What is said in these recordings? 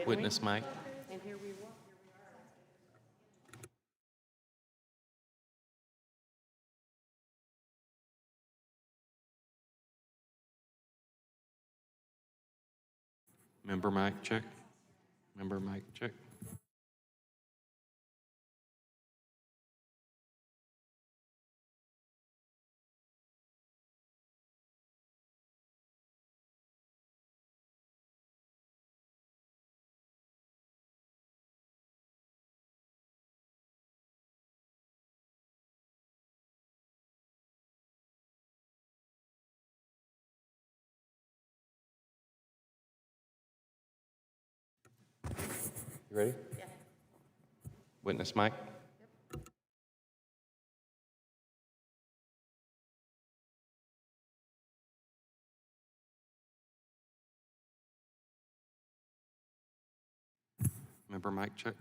Witness mic. And here we are. Member mic check. Member mic check. You ready? Yeah. Witness mic. Member mic check.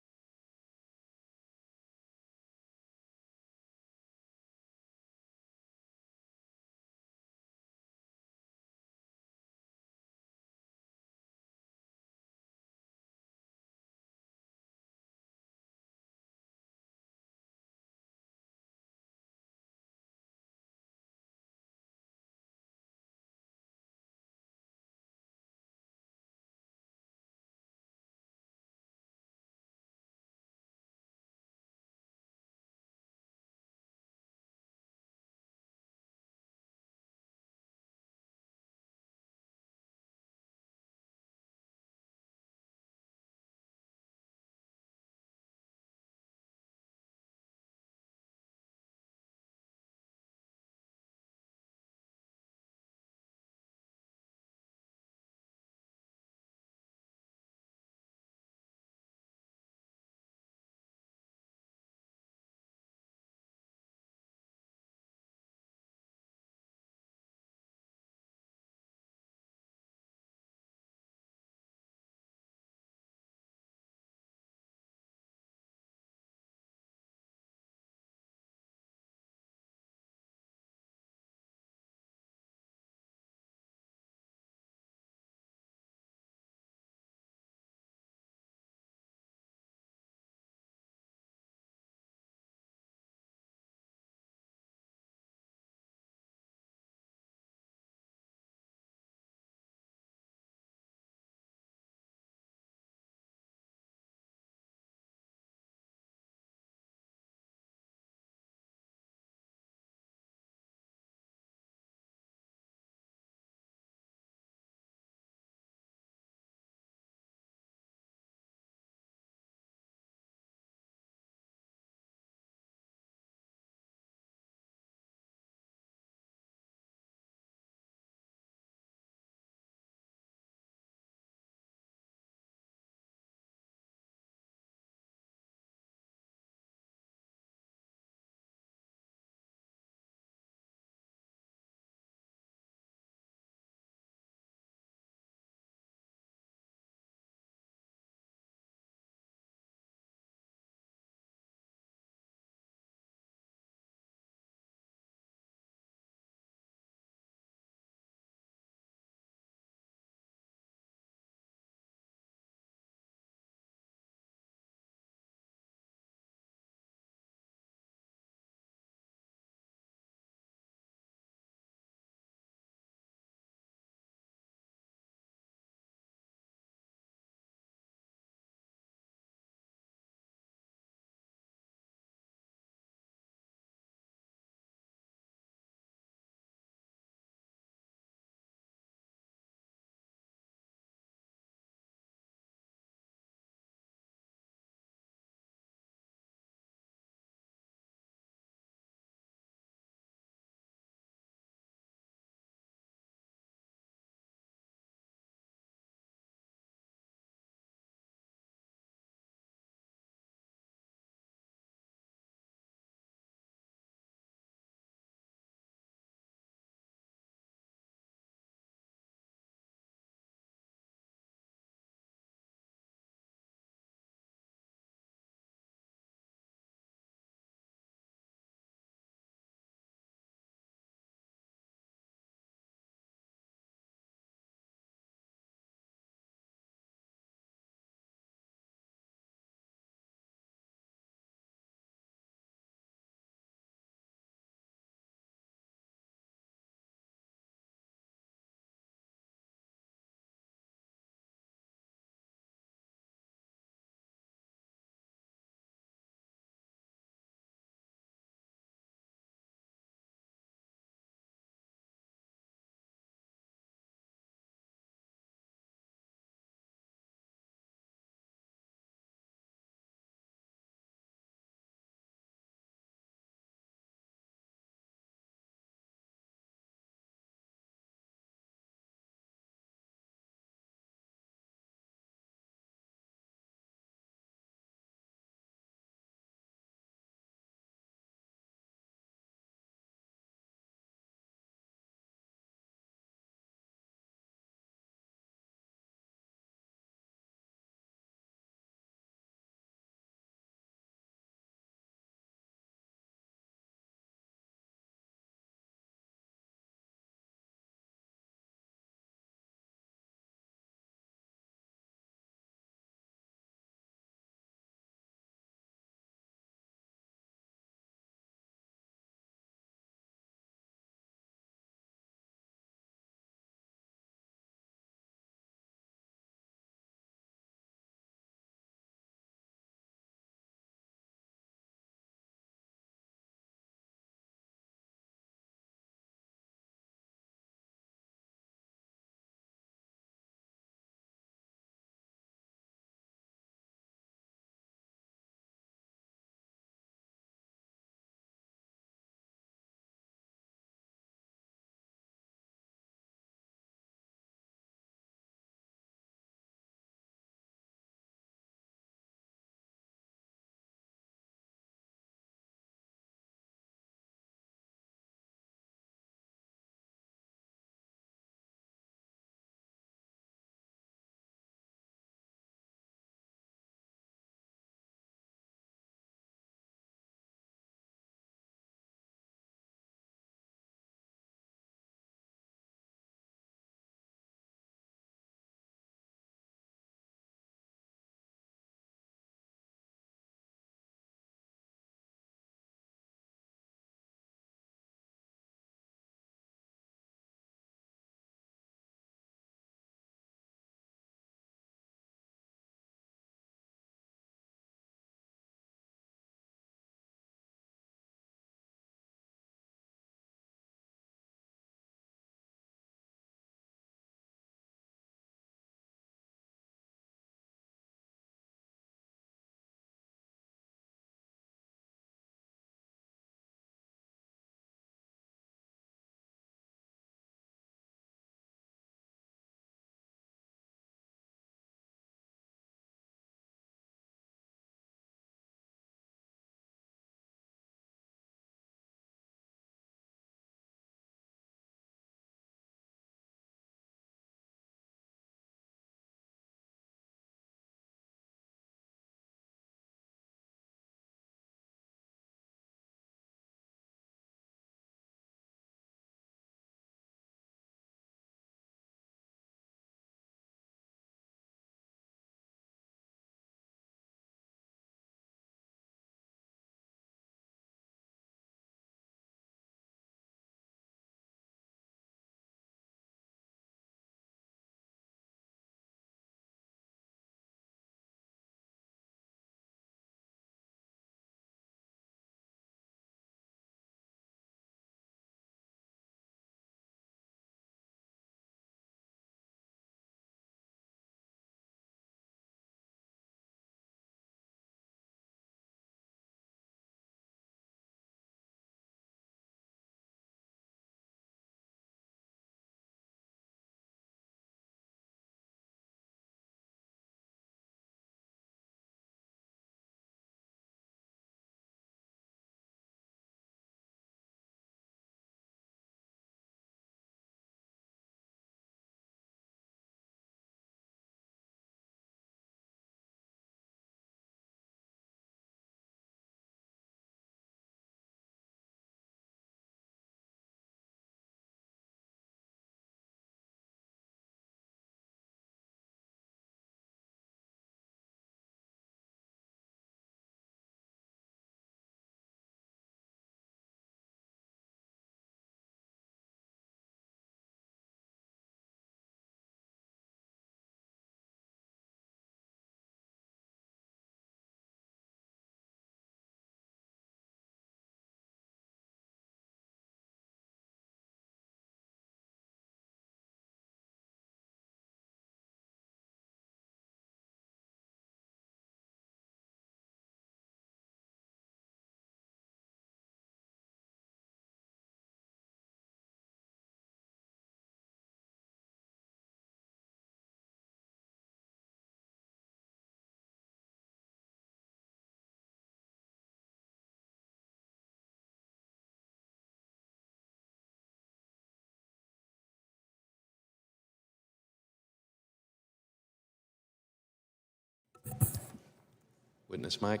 Witness Mike.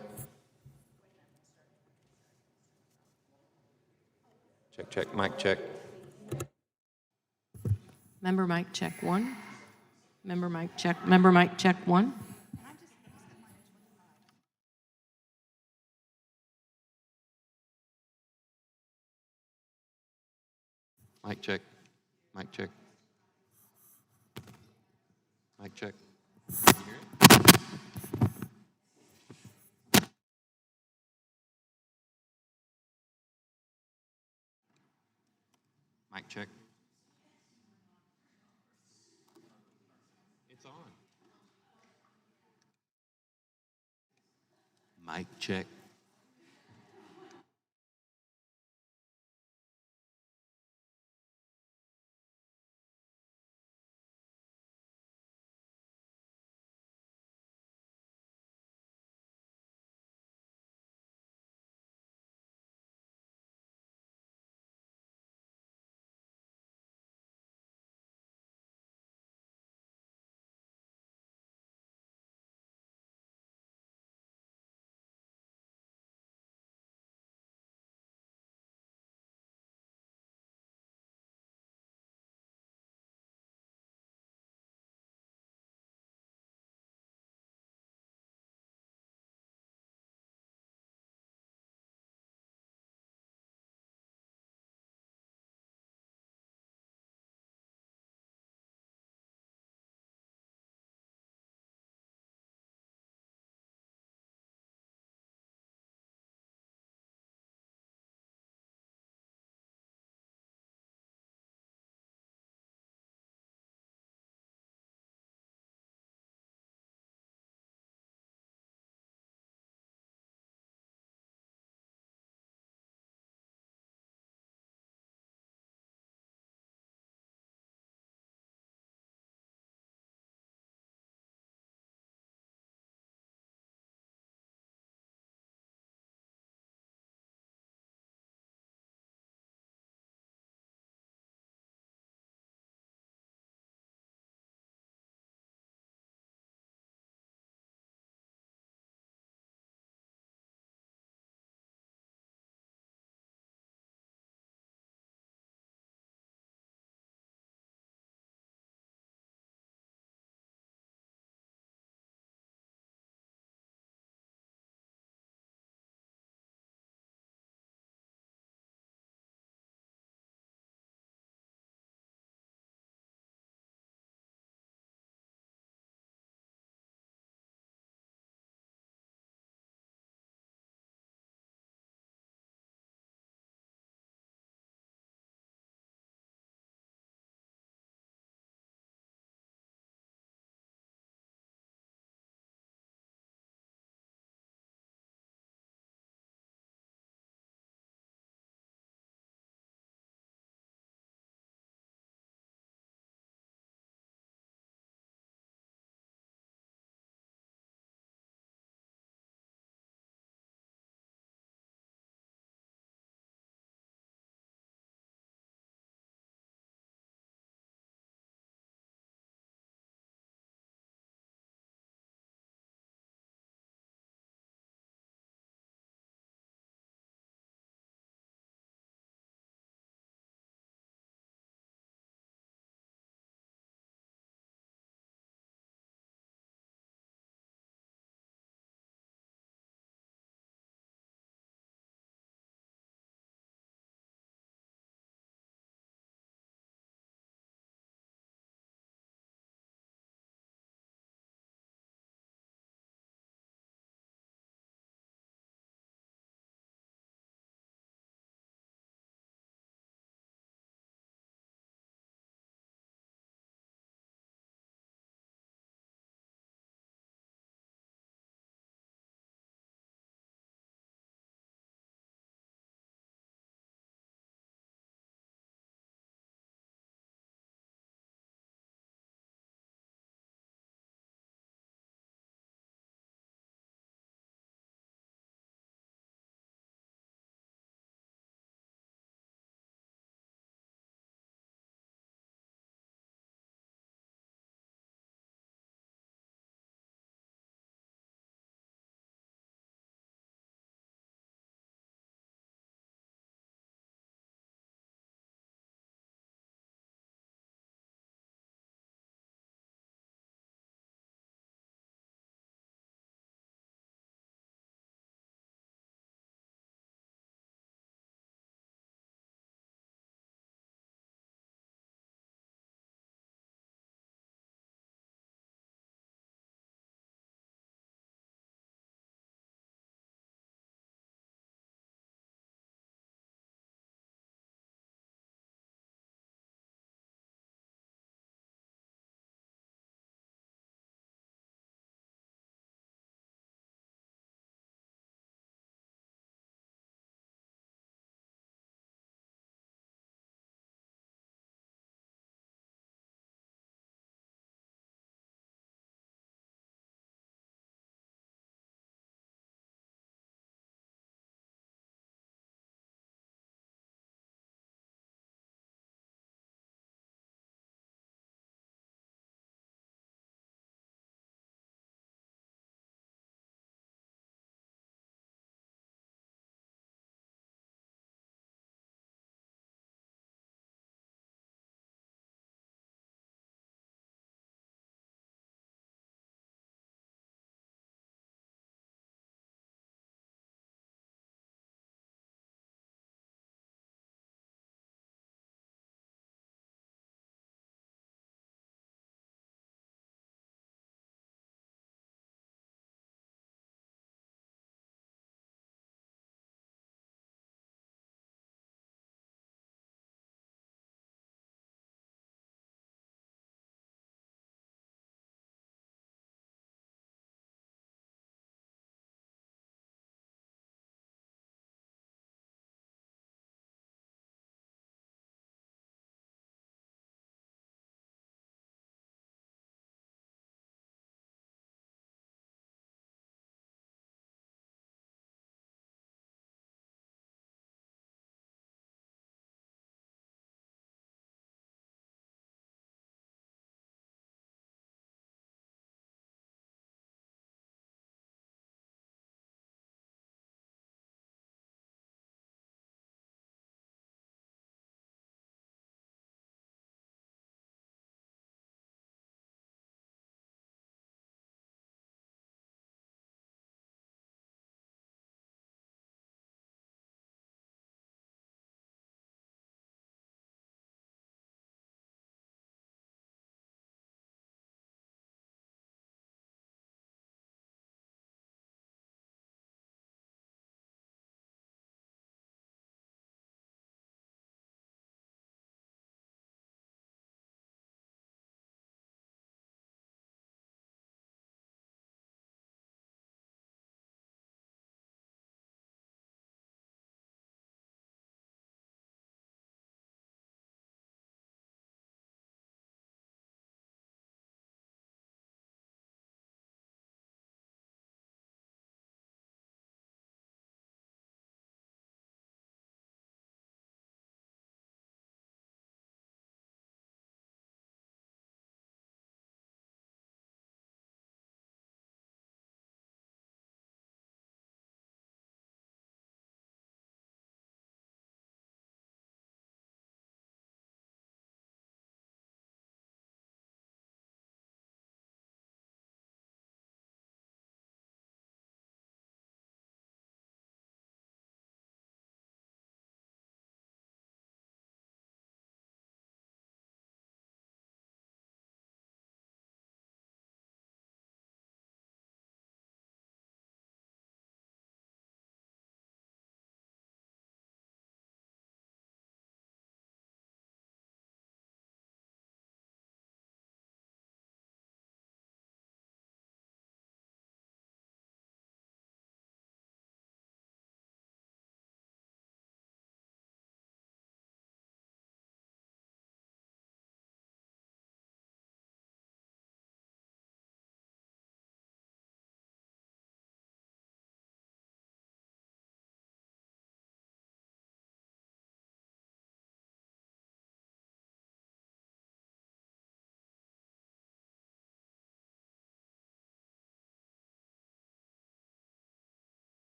Check, check, mic check. Member mic check 1. Member mic check. Member mic check 1. Mic check, mic check. Mic check. Can you hear it? Mic check. It's on. Mic check.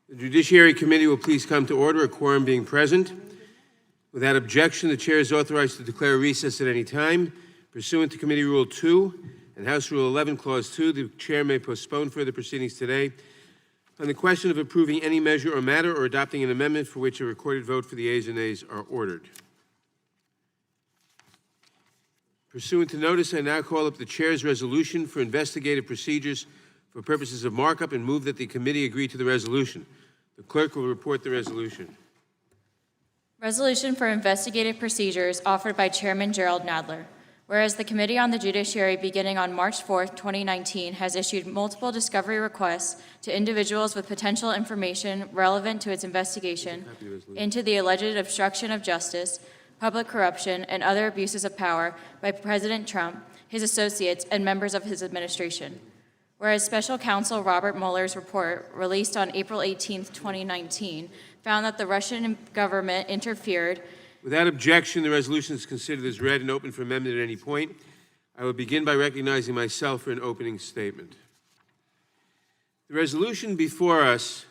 The Judiciary Committee will please come to order, a quorum being present. Without objection, the Chair is authorized to declare a recess at any time. Pursuant to Committee Rule 2 and House Rule 11, Clause 2, the Chair may postpone further proceedings today on the question of approving any measure or matter or adopting an amendment for which a recorded vote for the ayes and nays are ordered. Pursuant to notice, I now call up the Chair's resolution for investigative procedures for purposes of markup and move that the committee agree to the resolution. The clerk will report the resolution. Resolution for investigative procedures offered by Chairman Gerald Nadler. Whereas the Committee on the Judiciary, beginning on March 4, 2019, has issued multiple discovery requests to individuals with potential information relevant to its investigation into the alleged obstruction of justice, public corruption, and other abuses of power by President Trump, his associates, and members of his administration. Whereas Special Counsel Robert Mueller's report, released on April 18, 2019, found that the Russian government interfered. Without objection, the resolution is considered as read and open for amendment at any point. I will begin by recognizing myself for an opening statement. The resolution before us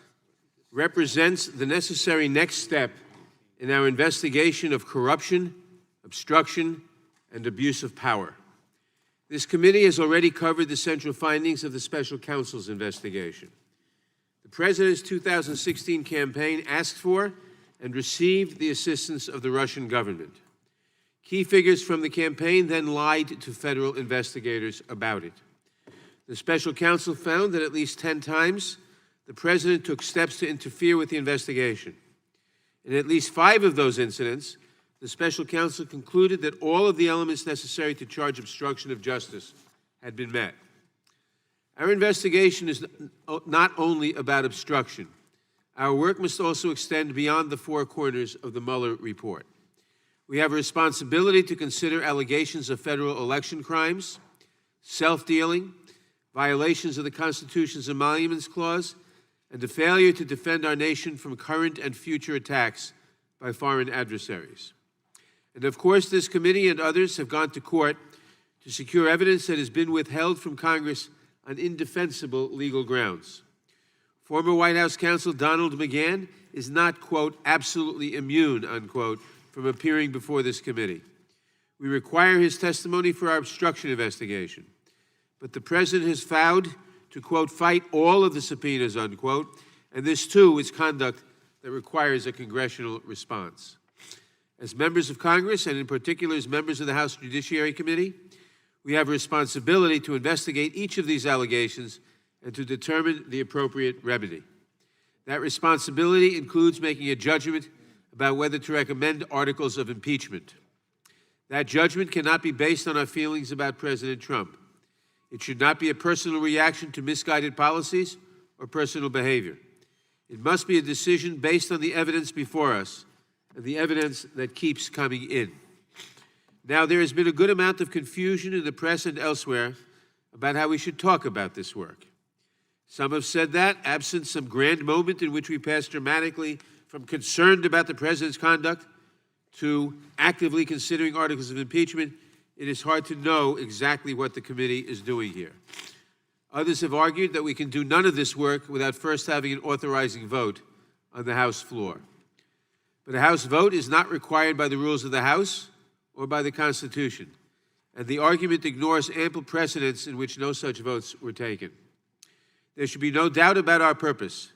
represents the necessary next step in our investigation of corruption, obstruction, and abuse of power. This committee has already covered the central findings of the Special Counsel's investigation. The President's 2016 campaign asked for and received the assistance of the Russian government. Key figures from the campaign then lied to federal investigators about it. The Special Counsel found that at least 10 times the President took steps to interfere with the investigation. In at least 5 of those incidents, the Special Counsel concluded that all of the elements necessary to charge obstruction of justice had been met. Our investigation is not only about obstruction. Our work must also extend beyond the 4 corners of the Mueller report. We have a responsibility to consider allegations of federal election crimes, self-dealing, violations of the Constitution's Emoluments Clause, and a failure to defend our nation from current and future attacks by foreign adversaries. And of course, this committee and others have gone to court to secure evidence that has been withheld from Congress on indefensible legal grounds. Former White House counsel Donald McGahn is not, quote, absolutely immune, unquote, from appearing before this committee. We require his testimony for our obstruction investigation. But the President has vowed to, quote, fight all of the subpoenas, unquote, and this, too, is conduct that requires a congressional response. As members of Congress, and in particular as members of the House Judiciary Committee, we have a responsibility to investigate each of these allegations and to determine the appropriate remedy. That responsibility includes making a judgment about whether to recommend articles of impeachment. That judgment cannot be based on our feelings about President Trump. It should not be a personal reaction to misguided policies or personal behavior. It must be a decision based on the evidence before us and the evidence that keeps coming in. Now, there has been a good amount of confusion in the press and elsewhere about how we should talk about this work. Some have said that, absent some grand moment in which we pass dramatically from concerned about the President's conduct to actively considering articles of impeachment, it is hard to know exactly what the committee is doing here. Others have argued that we can do none of this work without first having an authorizing vote on the House floor. But a House vote is not required by the rules of the House or by the Constitution, and the argument ignores ample precedents in which no such votes were taken. There should be no doubt about our purpose.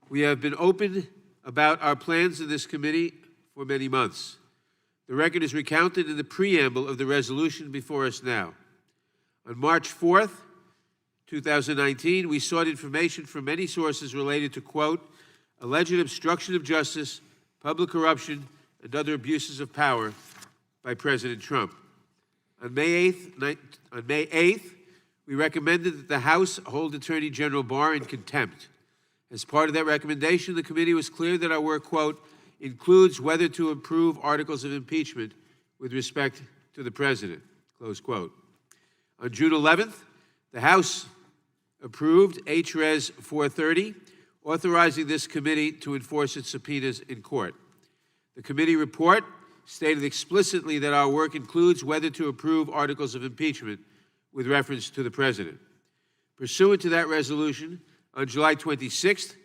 We have been open about our plans in this committee for many months. The record is recounted in the preamble of the resolution before us now. On March 4th, 2019, we sought information from many sources related to, quote, alleged obstruction of justice, public corruption, and other abuses of power by President Trump. On May 8th, we recommended that the House hold Attorney General Barr in contempt. As part of that recommendation, the committee was clear that our work, quote, includes whether to approve articles of impeachment with respect to the President, close quote. On June 11th, the House approved HRes 430, authorizing this committee to enforce its subpoenas in court. The committee report stated explicitly that our work includes whether to approve articles of impeachment with reference to the President. Pursuant to that resolution, on July 26th,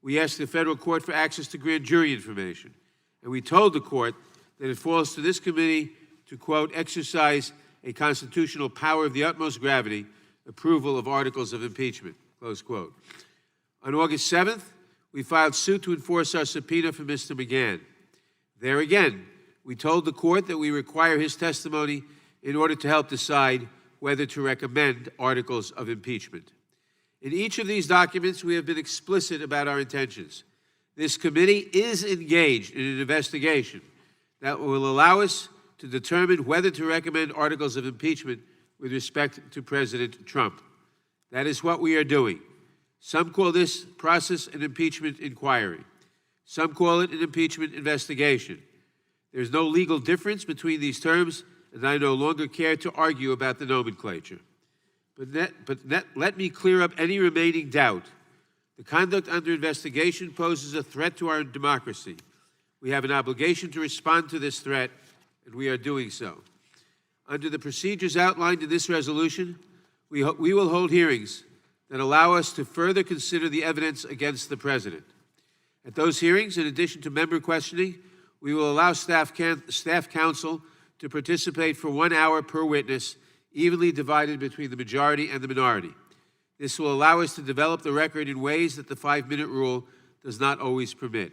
We asked the federal court for access to grand jury information, and we told the court that it falls to this committee to, quote, exercise a constitutional power of the utmost gravity, approval of articles of impeachment, close quote. On August 7th, we filed suit to enforce our subpoena for Mr. McGahn. There again, we told the court that we require his testimony in order to help decide whether to recommend articles of impeachment. In each of these documents, we have been explicit about our intentions. This committee is engaged in an investigation that will allow us to determine whether to recommend articles of impeachment with respect to President Trump. That is what we are doing. Some call this process an impeachment inquiry. Some call it an impeachment investigation. There's no legal difference between these terms, and I no longer care to argue about the nomenclature. Let me clear up any remaining doubt. The conduct under investigation poses a threat to our democracy. We have an obligation to respond to this threat, and we are doing so. Under the procedures outlined in this resolution, we will hold hearings that allow us to further consider the evidence against the president. At those hearings, in addition to member questioning, we will allow staff counsel to participate for 1 hour per witness, evenly divided between the majority and the minority. This will allow us to develop the record in ways that the 5-minute rule does not always permit.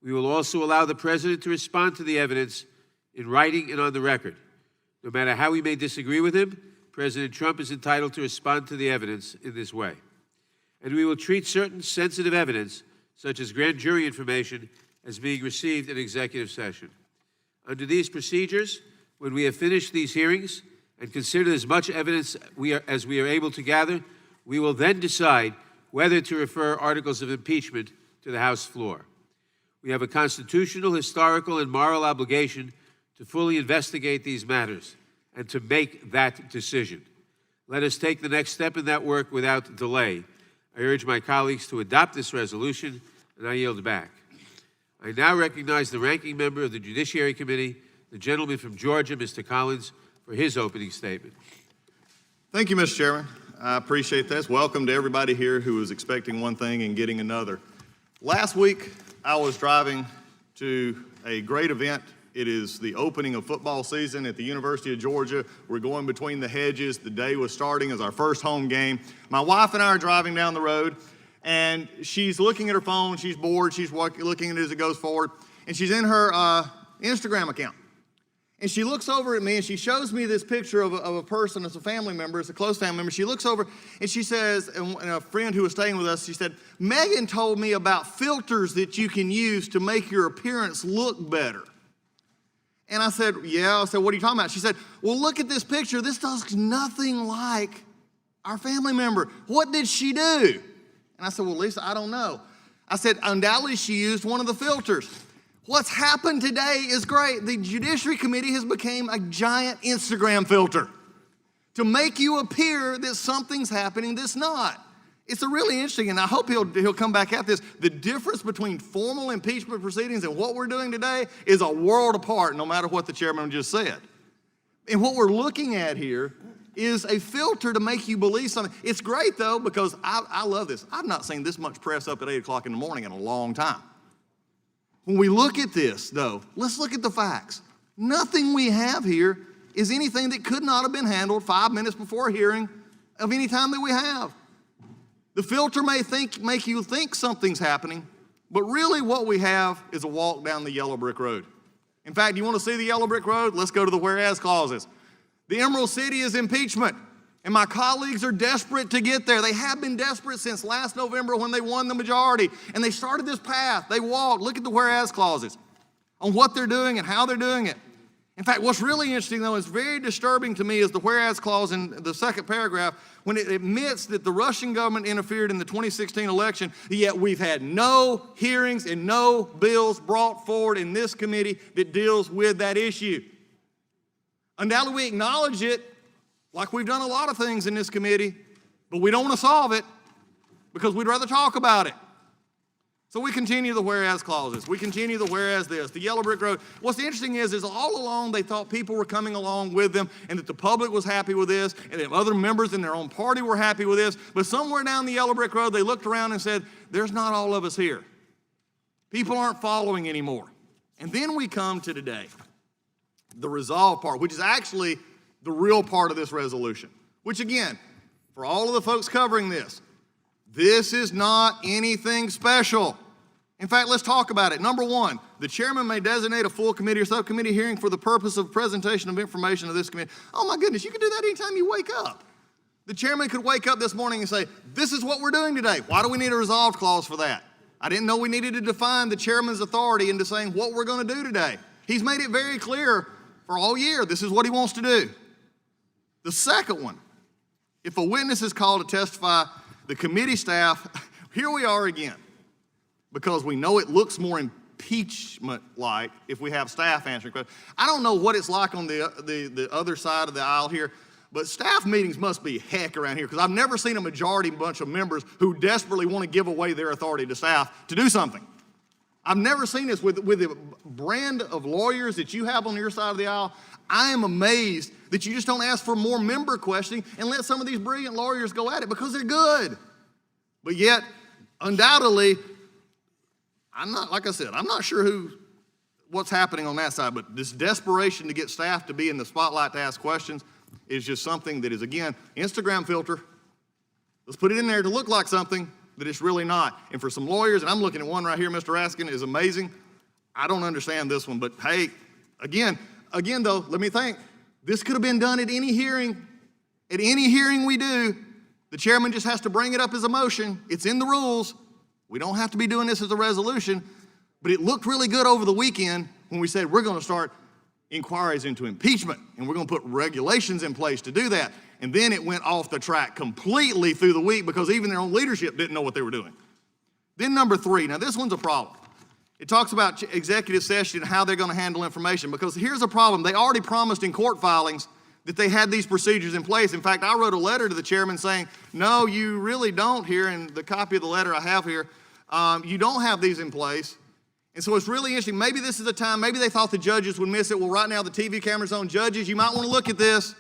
We will also allow the president to respond to the evidence in writing and on the record. No matter how we may disagree with him, President Trump is entitled to respond to the evidence in this way. And we will treat certain sensitive evidence, such as grand jury information, as being received in executive session. Under these procedures, when we have finished these hearings and considered as much evidence as we are able to gather, we will then decide whether to refer articles of impeachment to the House floor. We have a constitutional, historical, and moral obligation to fully investigate these matters and to make that decision. Let us take the next step in that work without delay. I urge my colleagues to adopt this resolution, and I yield back. I now recognize the ranking member of the Judiciary Committee, the gentleman from Georgia, Mr. Collins, for his opening statement. Thank you, Mr. Chairman. I appreciate this. Welcome to everybody here who was expecting one thing and getting another. Last week, I was driving to a great event. It is the opening of football season at the University of Georgia. We're going between the hedges. The day was starting as our first home game. My wife and I are driving down the road, and she's looking at her phone. She's bored. She's looking at it as it goes forward, and she's in her Instagram account. And she looks over at me, and she shows me this picture of a person. It's a family member. It's a close family member. She looks over, and she says, and a friend who was staying with us, she said, Megan told me about filters that you can use to make your appearance look better. And I said, yeah. I said, what are you talking about? She said, well, look at this picture. This looks nothing like our family member. What did she do? And I said, well, Lisa, I don't know. I said, undoubtedly she used one of the filters. What's happened today is great. The Judiciary Committee has become a giant Instagram filter to make you appear that something's happening that's not. It's a really interesting, and I hope he'll come back at this. The difference between formal impeachment proceedings and what we're doing today is a world apart, no matter what the chairman just said. And what we're looking at here is a filter to make you believe something. It's great, though, because I love this. I've not seen this much press up at 8 o'clock in the morning in a long time. When we look at this, though, let's look at the facts. Nothing we have here is anything that could not have been handled 5 minutes before a hearing of any time that we have. The filter may make you think something's happening, but really what we have is a walk down the yellow brick road. In fact, you want to see the yellow brick road? Let's go to the whereas clauses. The Emerald City is impeachment, and my colleagues are desperate to get there. They have been desperate since last November when they won the majority, and they started this path. They walked. Look at the whereas clauses on what they're doing and how they're doing it. In fact, what's really interesting, though, is very disturbing to me is the whereas clause in the second paragraph when it admits that the Russian government interfered in the 2016 election, yet we've had no hearings and no bills brought forward in this committee that deals with that issue. Undoubtedly, we acknowledge it like we've done a lot of things in this committee, but we don't want to solve it because we'd rather talk about it. So we continue the whereas clauses. We continue the whereas this, the yellow brick road. What's interesting is all along they thought people were coming along with them and that the public was happy with this and that other members in their own party were happy with this. But somewhere down the yellow brick road, they looked around and said, there's not all of us here. People aren't following anymore. And then we come to today, the resolve part, which is actually the real part of this resolution, which again, for all of the folks covering this is not anything special. In fact, let's talk about it. Number one, the chairman may designate a full committee or subcommittee hearing for the purpose of presentation of information to this committee. Oh my goodness, you can do that anytime you wake up. The chairman could wake up this morning and say, this is what we're doing today. Why do we need a resolved clause for that? I didn't know we needed to define the chairman's authority into saying what we're going to do today. He's made it very clear for all year, this is what he wants to do. The second one, if a witness is called to testify, the committee staff, here we are again, because we know it looks more impeachment-like if we have staff answering questions. I don't know what it's like on the other side of the aisle here, but staff meetings must be heck around here, because I've never seen a majority bunch of members who desperately want to give away their authority to staff to do something. I've never seen this with the brand of lawyers that you have on your side of the aisle. I am amazed that you just don't ask for more member questioning and let some of these brilliant lawyers go at it because they're good. But yet, undoubtedly, I'm not sure what's happening on that side, but this desperation to get staff to be in the spotlight to ask questions is just something that is, again, Instagram filter. Let's put it in there to look like something that it's really not. And for some lawyers, and I'm looking at one right here, Mr. Raskin, is amazing. I don't understand this one, but hey, again though, let me think. This could have been done at any hearing. At any hearing we do, the chairman just has to bring it up as a motion. It's in the rules. We don't have to be doing this as a resolution, but it looked really good over the weekend when we said we're going to start inquiries into impeachment and we're going to put regulations in place to do that. And then it went off the track completely through the week because even their own leadership didn't know what they were doing. Then number 3, now this one's a problem. It talks about executive session and how they're going to handle information, because here's a problem. They already promised in court filings that they had these procedures in place. In fact, I wrote a letter to the chairman saying, no, you really don't here, and the copy of the letter I have here, you don't have these in place. And so it's really interesting. Maybe this is the time, maybe they thought the judges would miss it. Well, right now the TV camera's on. Judges, you might want to look at this.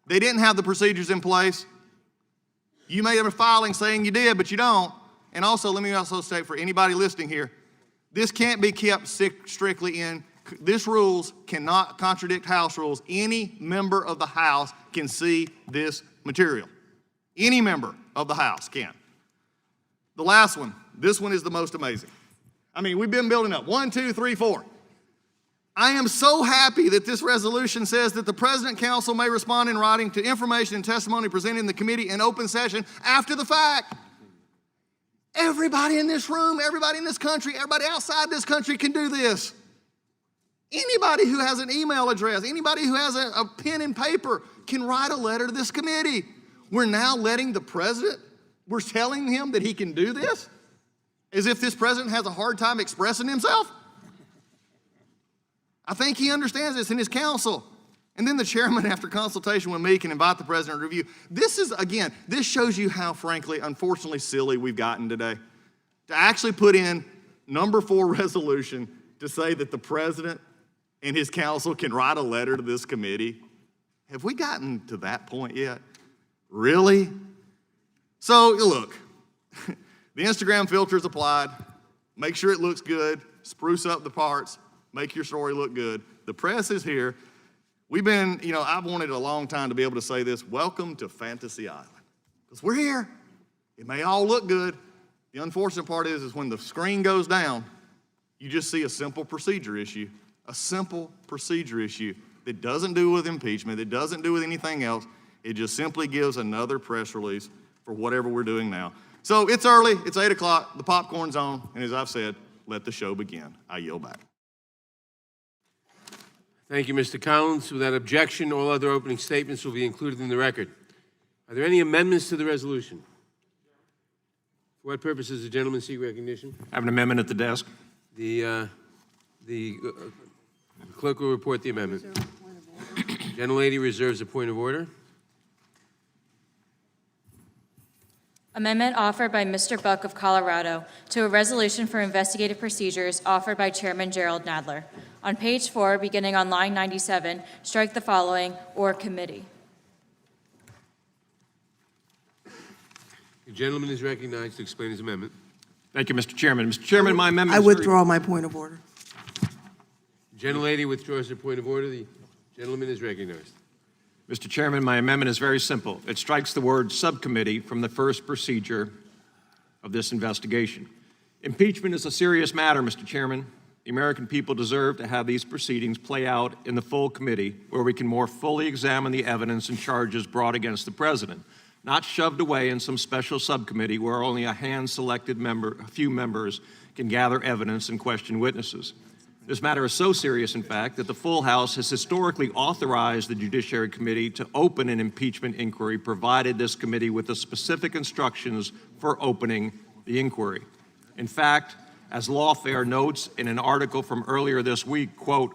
They didn't have the procedures in place. You may have a filing saying you did, but you don't. And also, let me also state for anybody listening here, this can't be kept strictly in. This rules cannot contradict House rules. Any member of the House can see this material. Any member of the House can. The last one, this one is the most amazing. I mean, we've been building up. 1, 2, 3, 4. I am so happy that this resolution says that the President Council may respond in writing to information and testimony presented in the committee in open session after the fact. Everybody in this room, everybody in this country, everybody outside this country can do this. Anybody who has an email address, anybody who has a pen and paper can write a letter to this committee. We're now letting the president, we're telling him that he can do this? As if this president has a hard time expressing himself? I think he understands this in his council. And then the chairman, after consultation with me, can invite the president to review. This is, again, this shows you how, frankly, unfortunately silly we've gotten today. To actually put in number 4 resolution to say that the president and his council can write a letter to this committee. Have we gotten to that point yet? Really? So, look, the Instagram filter is applied. Make sure it looks good. Spruce up the parts. Make your story look good. The press is here. We've been, I've wanted a long time to be able to say this. Welcome to Fantasy Island. Because we're here. It may all look good. The unfortunate part is when the screen goes down, you just see a simple procedure issue. A simple procedure issue that doesn't do with impeachment, that doesn't do with anything else. It just simply gives another press release for whatever we're doing now. So it's early, it's 8 o'clock, the popcorn's on, and as I've said, let the show begin. I yield back. Thank you, Mr. Collins. Without objection, all other opening statements will be included in the record. Are there any amendments to the resolution? For what purpose does the gentleman seek recognition? I have an amendment at the desk. The clerk will report the amendment. Gentlelady reserves a point of order. Amendment offered by Mr. Buck of Colorado to a resolution for investigative procedures offered by Chairman Gerald Nadler. On page 4, beginning on line 97, strike the following, "or committee." The gentleman is recognized to explain his amendment. Thank you, Mr. Chairman. Mr. Chairman, my amendment I is very- withdraw my point of order. Gentlelady withdraws her point of order. The gentleman is recognized. Mr. Chairman, my amendment is very simple. It strikes the word subcommittee from the first procedure of this investigation. Impeachment is a serious matter, Mr. Chairman. The American people deserve to have these proceedings play out in the full committee where we can more fully examine the evidence and charges brought against the president, not shoved away in some special subcommittee where only a few members can gather evidence and question witnesses. This matter is so serious, in fact, that the full House has historically authorized the Judiciary Committee to open an impeachment inquiry, provided this committee with the specific instructions for opening the inquiry. In fact, as Lawfare notes in an article from earlier this week, quote,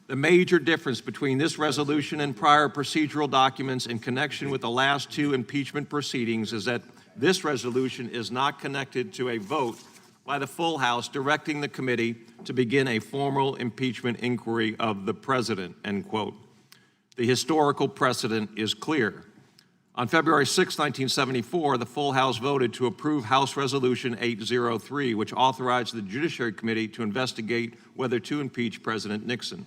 "The major difference between this resolution and prior procedural documents in connection with the last two impeachment proceedings is that this resolution is not connected to a vote by the full House directing the committee to begin a formal impeachment inquiry of the president," end quote. The historical precedent is clear. On February 6, 1974, the full House voted to approve House Resolution 803, which authorized the Judiciary Committee to investigate whether to impeach President Nixon.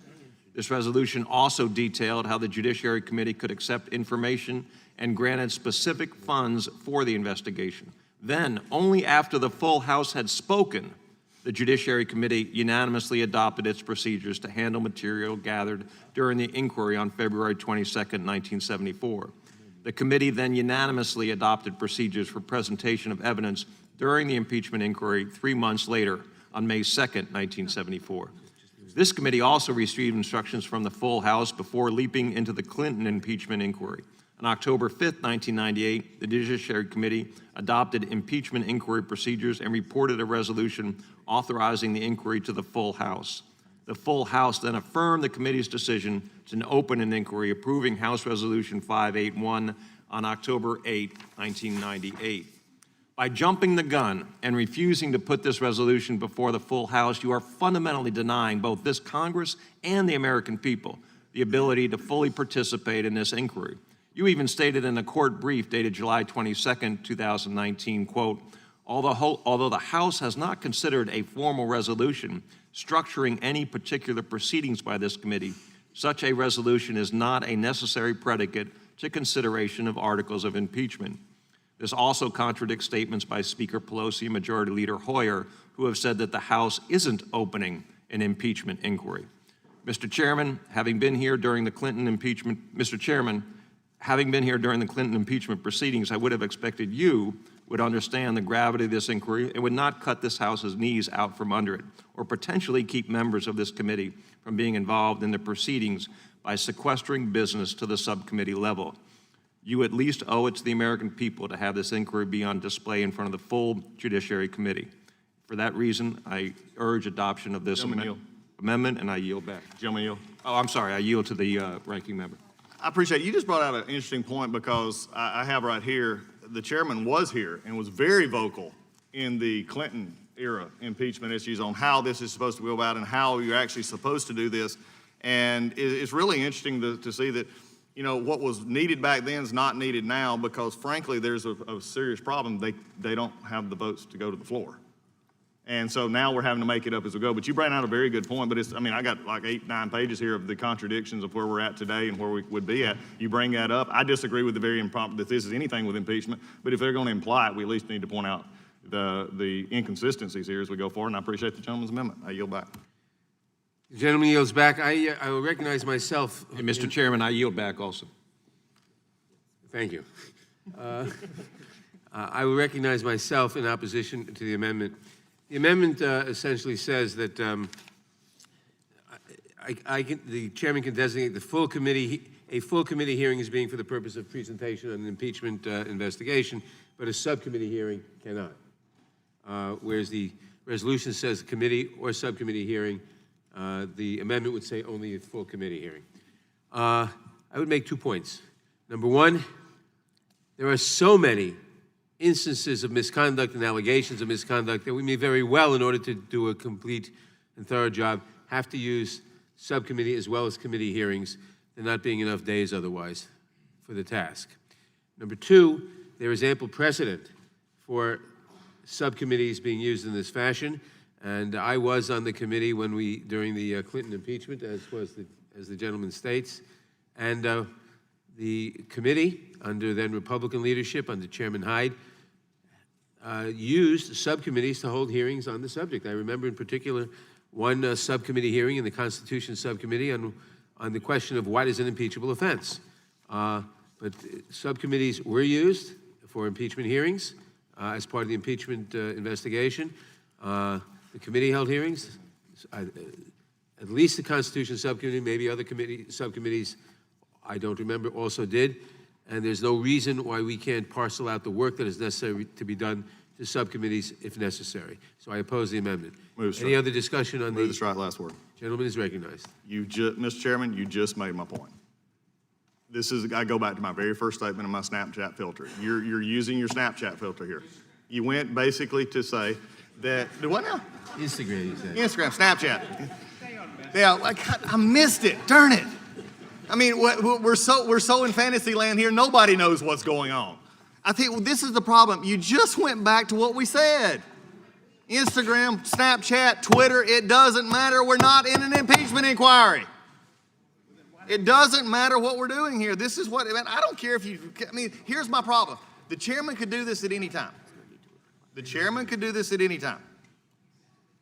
This resolution also detailed how the Judiciary Committee could accept information and granted specific funds for the investigation. Then, only after the full House had spoken, the Judiciary Committee unanimously adopted its procedures to handle material gathered during the inquiry on February 22, 1974. The committee then unanimously adopted procedures for presentation of evidence during the impeachment inquiry 3 months later, on May 2, 1974. This committee also received instructions from the full House before leaping into the Clinton impeachment inquiry. On October 5, 1998, the Judiciary Committee adopted impeachment inquiry procedures and reported a resolution authorizing the inquiry to the full House. The full House then affirmed the committee's decision to open an inquiry, approving House Resolution 581 on October 8, 1998. By jumping the gun and refusing to put this resolution before the full House, you are fundamentally denying both this Congress and the American people the ability to fully participate in this inquiry. You even stated in a court brief dated July 22, 2019, quote, although the House has not considered a formal resolution structuring any particular proceedings by this committee, such a resolution is not a necessary predicate to consideration of articles of impeachment. This also contradicts statements by Speaker Pelosi and Majority Leader Hoyer, who have said that the House isn't opening an impeachment inquiry. Mr. Chairman, having been here during the Clinton impeachment proceedings, I would have expected you would understand the gravity of this inquiry and would not cut this House's knees out from under it, or potentially keep members of this committee from being involved in the proceedings by sequestering business to the subcommittee level. You at least owe it to the American people to have this inquiry be on display in front of the full Judiciary Committee. For that reason, I urge adoption of this amendment, and I yield back. Gentleman yield. Oh, I'm sorry, I yield to the ranking member. I appreciate it. You just brought out an interesting point, because I have right here, the chairman was here and was very vocal in the Clinton era impeachment issues on how this is supposed to go about and how you're actually supposed to do this. And it's really interesting to see that, you know, what was needed back then is not needed now, because frankly, there's a serious problem. They don't have the votes to go to the floor. And so now we're having to make it up as we go. But you bring out a very good point, but I got like 8, 9 pages here of the contradictions of where we're at today and where we would be at. You bring that up. I disagree with the very impromptu that this is anything with impeachment, but if they're going to imply it, we at least need to point out the inconsistencies here as we go forward, and I appreciate the gentleman's amendment. I yield back. The gentleman yields back. I will recognize myself. And Mr. Chairman, I yield back also. Thank you. I will recognize myself in opposition to the amendment. The amendment essentially says that the chairman can designate a full committee hearing as being for the purpose of presentation on an impeachment investigation, but a subcommittee hearing cannot. Whereas the resolution says committee or subcommittee hearing, the amendment would say only a full committee hearing. I would make 2 points. Number one, there are so many instances of misconduct and allegations of misconduct that we may very well, in order to do a complete and thorough job, have to use subcommittee as well as committee hearings, there not being enough days otherwise for the task. Number two, there is ample precedent for subcommittees being used in this fashion, and I was on the committee during the Clinton impeachment, as the gentleman states, and the committee, under then Republican leadership, under Chairman Hyde, used subcommittees to hold hearings on the subject. I remember in particular one subcommittee hearing in the Constitution Subcommittee on the question of what is an impeachable offense. But subcommittees were used for impeachment hearings as part of the impeachment investigation. The committee held hearings. At least the Constitution Subcommittee, maybe other subcommittees, I don't remember, also did. And there's no reason why we can't parcel out the work that is necessary to be done to subcommittees if necessary. So I oppose the amendment. Any other discussion on Move to strike last word. Gentleman is recognized. Mr. Chairman, you just made my point. I go back to my very first statement of my Snapchat filter. You're using your Snapchat filter here. You went basically to say that, do what now? Instagram, you said. Instagram, Snapchat. Yeah, I missed it, darn it. I mean, we're so in fantasy land here, nobody knows what's going on. I think this is the problem. You just went back to what we said. Instagram, Snapchat, Twitter, it doesn't matter. We're not in an impeachment inquiry. It doesn't matter what we're doing here. This is what, I don't care if here's my problem. The chairman could do this at any time. The chairman could do this at any time.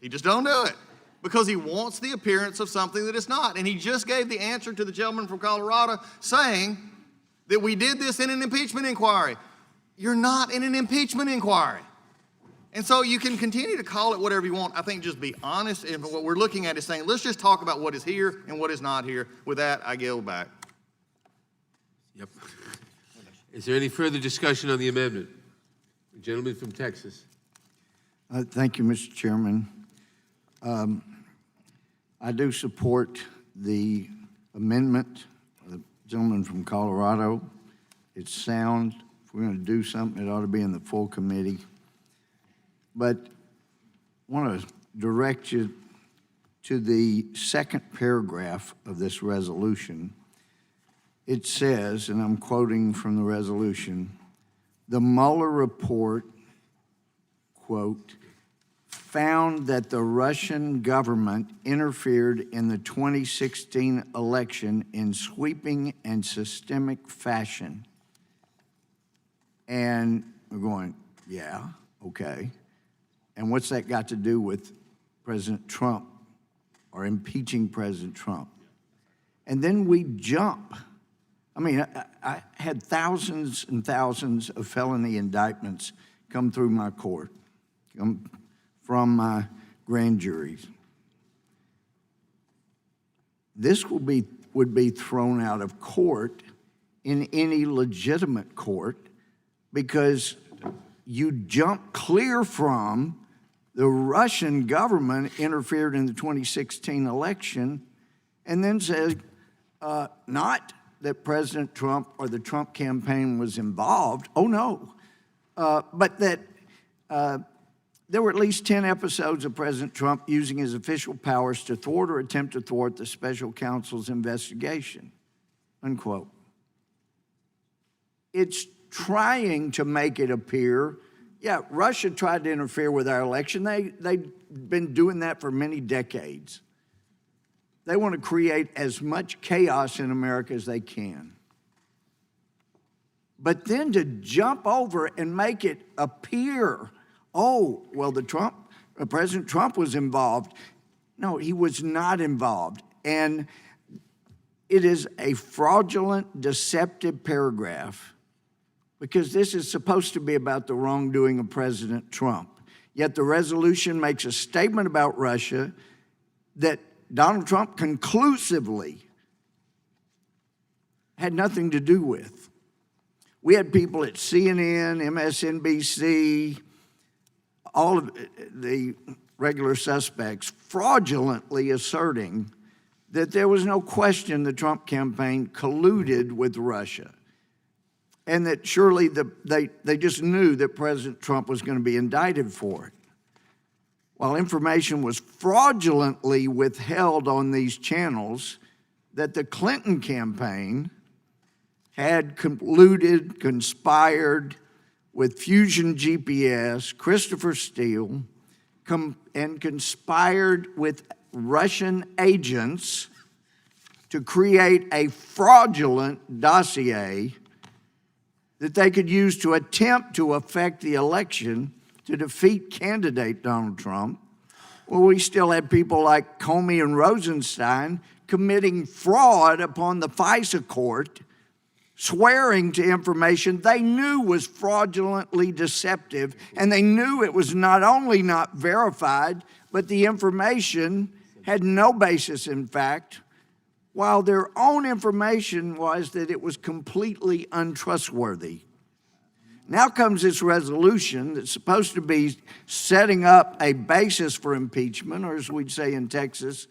He just don't do it because he wants the appearance of something that it's not. And he just gave the answer to the gentleman from Colorado saying that we did this in an impeachment inquiry. You're not in an impeachment inquiry. And so you can continue to call it whatever you want. I think just be honest. And what we're looking at is saying, let's just talk about what is here and what is not here. With that, I yield back. Yep. Is there any further discussion on the amendment? The gentleman from Texas. Thank you, Mr. Chairman. I do support the amendment of the gentleman from Colorado. It's sound. If we're going to do something, it ought to be in the full committee. But I want to direct you to the second paragraph of this resolution. It says, and I'm quoting from the resolution, the Mueller report, quote, found that the Russian government interfered in the 2016 election in sweeping and systemic fashion. And we're going, yeah, okay. And what's that got to do with President Trump or impeaching President Trump? And then we jump. I mean, I had thousands and thousands of felony indictments come through my court, come from my grand juries. This would be thrown out of court in any legitimate court because you jump clear from the Russian government interfered in the 2016 election and then says not that President Trump or the Trump campaign was involved. Oh, no. But that there were at least 10 episodes of President Trump using his official powers to thwart or attempt to thwart the special counsel's investigation, unquote. It's trying to make it appear, yeah, Russia tried to interfere with our election. They've been doing that for many decades. They want to create as much chaos in America as they can. But then to jump over and make it appear, oh, well, President Trump was involved. No, he was not involved. And it is a fraudulent, deceptive paragraph because this is supposed to be about the wrongdoing of President Trump. Yet the resolution makes a statement about Russia that Donald Trump conclusively had nothing to do with. We had people at CNN, MSNBC, all of the regular suspects fraudulently asserting that there was no question the Trump campaign colluded with Russia. and that surely they just knew that President Trump was going to be indicted for it. While information was fraudulently withheld on these channels, that the Clinton campaign had colluded, conspired with Fusion GPS, Christopher Steele, and conspired with Russian agents to create a fraudulent dossier that they could use to attempt to affect the election to defeat candidate Donald Trump. Well, we still had people like Comey and Rosenstein committing fraud upon the FISA court, swearing to information they knew was fraudulently deceptive, and they knew it was not only not verified, but the information had no basis in fact, while their own information was that it was completely untrustworthy. Now comes this resolution that's supposed to be setting up a basis for impeachment, or as we'd say in Texas,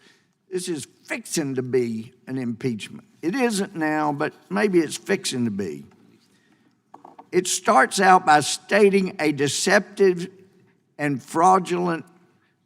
this is fixing to be an impeachment. It isn't now, but maybe it's fixing to be. It starts out by stating a deceptive and fraudulent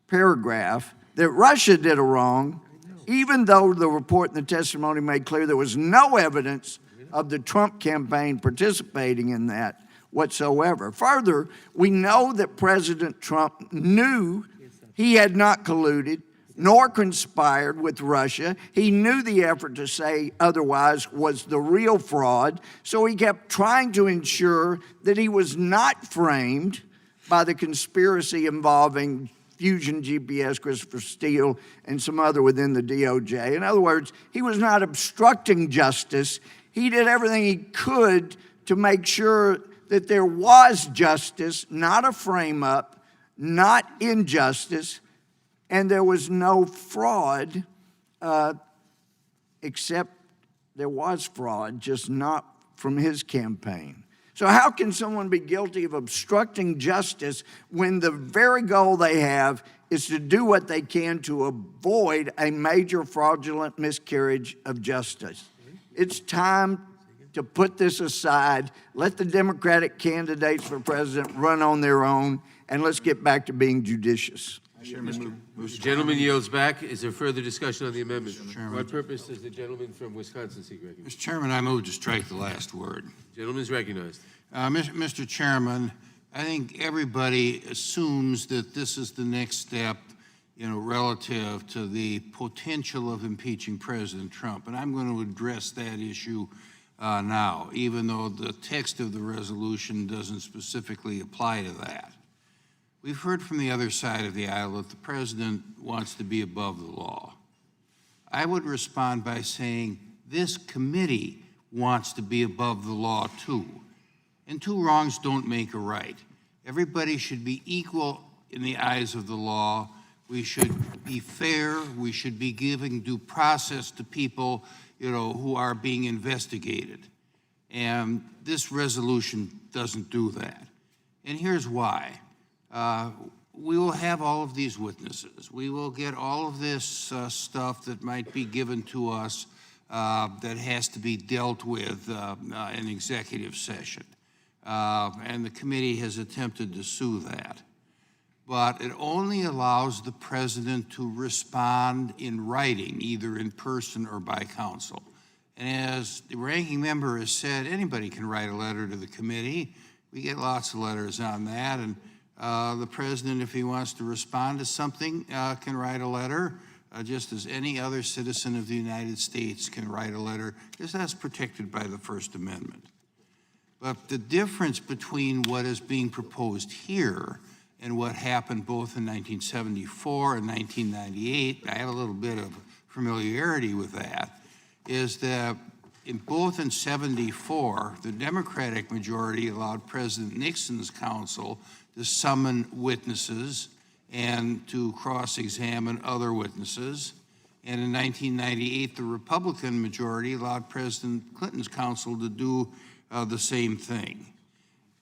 paragraph that Russia did a wrong, even though the report and the testimony made clear there was no evidence of the Trump campaign participating in that whatsoever. Further, we know that President Trump knew he had not colluded nor conspired with Russia. He knew the effort to say otherwise was the real fraud, so he kept trying to ensure that he was not framed by the conspiracy involving Fusion GPS, Christopher Steele, and some other within the DOJ. In other words, he was not obstructing justice. He did everything he could to make sure that there was justice, not a frame-up, not injustice, and there was no fraud, except there was fraud, just not from his campaign. So how can someone be guilty of obstructing justice when the very goal they have is to do what they can to avoid a major fraudulent miscarriage of justice? It's time to put this aside, let the Democratic candidates for president run on their own, and let's get back to being judicious. The gentleman yields back. Is there further discussion on the amendment? What purpose does the gentleman from Wisconsin seek recognition? Mr. Chairman, I move to strike the last word. Gentleman is recognized. Mr. Chairman, I think everybody assumes that this is the next step, relative to the potential of impeaching President Trump. And I'm going to address that issue now, even though the text of the resolution doesn't specifically apply to that. We've heard from the other side of the aisle that the president wants to be above the law. I would respond by saying this committee wants to be above the law too. And two wrongs don't make a right. Everybody should be equal in the eyes of the law. We should be fair. We should be giving due process to people, who are being investigated. And this resolution doesn't do that. And here's why. We will have all of these witnesses. We will get all of this stuff that might be given to us that has to be dealt with in executive session. And the committee has attempted to sue that. But it only allows the president to respond in writing, either in person or by counsel. And as the ranking member has said, anybody can write a letter to the committee. We get lots of letters on that. And the president, if he wants to respond to something, can write a letter, just as any other citizen of the United States can write a letter, because that's protected by the First Amendment. But the difference between what is being proposed here and what happened both in 1974 and 1998, I have a little bit of familiarity with that, is that in 74, the Democratic majority allowed President Nixon's counsel to summon witnesses and to cross-examine other witnesses. And in 1998, the Republican majority allowed President Clinton's counsel to do the same thing.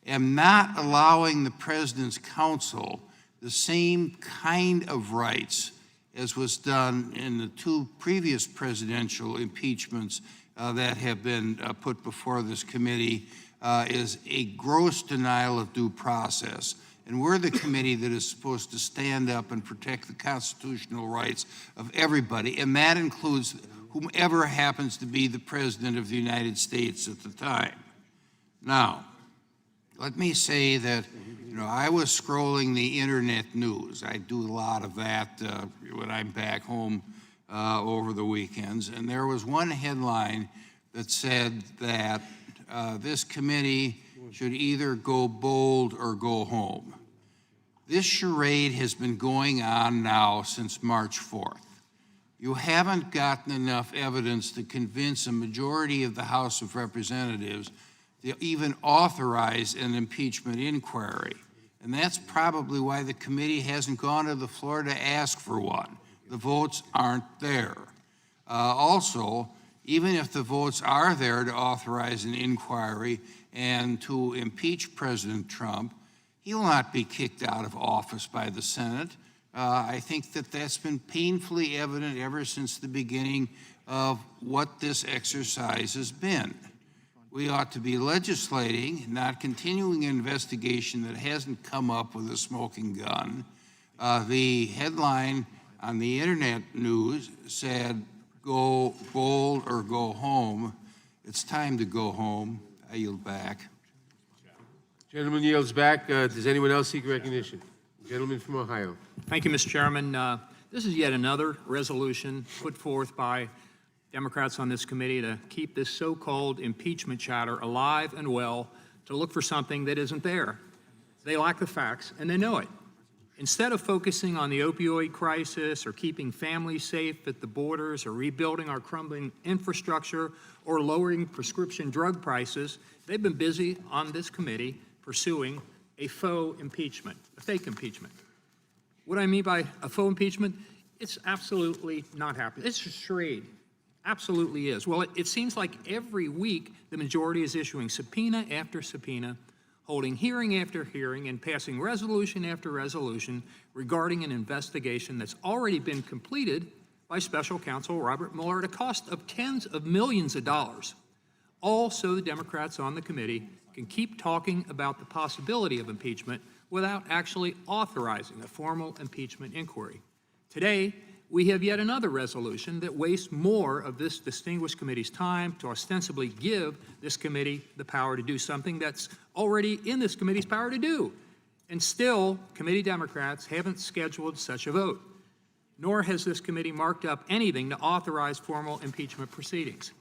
And not allowing the president's counsel the same kind of rights as was done in the two previous presidential impeachments that have been put before this committee is a gross denial of due process. And we're the committee that is supposed to stand up and protect the constitutional rights of everybody, and that includes whomever happens to be the President of the United States at the time. Now, let me say that, I was scrolling the internet news. I do a lot of that when I'm back home over the weekends, and there was one headline that said that this committee should either go bold or go home. This charade has been going on now since March 4th. You haven't gotten enough evidence to convince a majority of the House of Representatives to even authorize an impeachment inquiry. And that's probably why the committee hasn't gone to the floor to ask for one. The votes aren't there. Also, even if the votes are there to authorize an inquiry and to impeach President Trump, he will not be kicked out of office by the Senate. I think that that's been painfully evident ever since the beginning of what this exercise has been. We ought to be legislating, not continuing an investigation that hasn't come up with a smoking gun. The headline on the internet news said, "Go bold or go home." It's time to go home. I yield back. Gentleman yields back. Does anyone else seek recognition? Gentleman from Ohio. Thank you, Mr. Chairman. This is yet another resolution put forth by Democrats on this committee to keep this so-called impeachment chatter alive and well, to look for something that isn't there. They lack the facts, and they know it. Instead of focusing on the opioid crisis or keeping families safe at the borders or rebuilding our crumbling infrastructure or lowering prescription drug prices, they've been busy on this committee pursuing a faux impeachment, a fake impeachment. What I mean by a faux impeachment, it's absolutely not happening. It's a charade. Absolutely is. Well, it seems like every week the majority is issuing subpoena after subpoena, holding hearing after hearing, and passing resolution after resolution regarding an investigation that's already been completed by special counsel Robert Mueller at a cost of tens of millions of dollars. All so the Democrats on the committee can keep talking about the possibility of impeachment without actually authorizing a formal impeachment inquiry. Today, we have yet another resolution that wastes more of this distinguished committee's time to ostensibly give this committee the power to do something that's already in this committee's power to do. And still, committee Democrats haven't scheduled such a vote, nor has this committee marked up anything to authorize formal impeachment proceedings.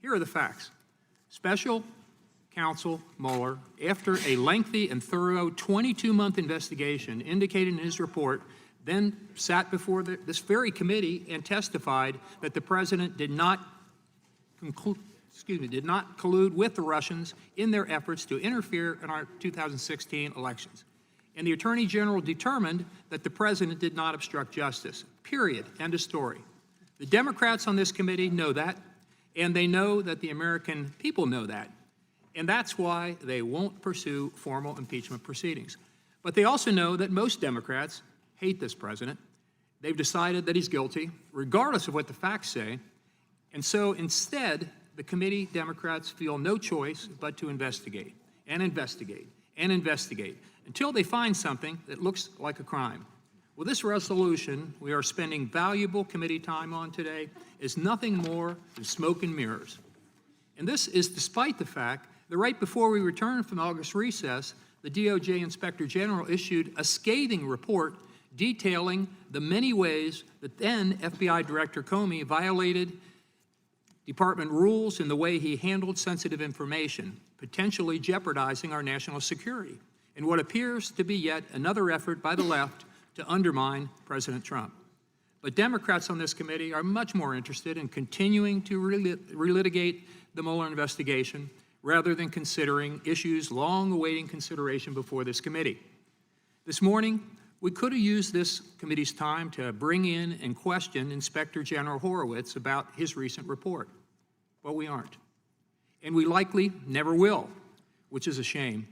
Here are the facts. Special Counsel Mueller, after a lengthy and thorough 22-month investigation, indicated in his report, then sat before this very committee and testified that the president did not collude with the Russians in their efforts to interfere in our 2016 elections. And the Attorney General determined that the president did not obstruct justice. Period. End of story. The Democrats on this committee know that, and they know that the American people know that. And that's why they won't pursue formal impeachment proceedings. But they also know that most Democrats hate this president. They've decided that he's guilty, regardless of what the facts say. And so instead, the committee Democrats feel no choice but to investigate and investigate and investigate until they find something that looks like a crime. Well, this resolution we are spending valuable committee time on today is nothing more than smoke and mirrors. And this is despite the fact that right before we returned from August recess, the DOJ Inspector General issued a scathing report detailing the many ways that then FBI Director Comey violated department rules in the way he handled sensitive information, potentially jeopardizing our national security, in what appears to be yet another effort by the left to undermine President Trump. But Democrats on this committee are much more interested in continuing to relitigate the Mueller investigation rather than considering issues long awaiting consideration before this committee. This morning, we could have used this committee's time to bring in and question Inspector General Horowitz about his recent report, but we aren't. And we likely never will, which is a shame,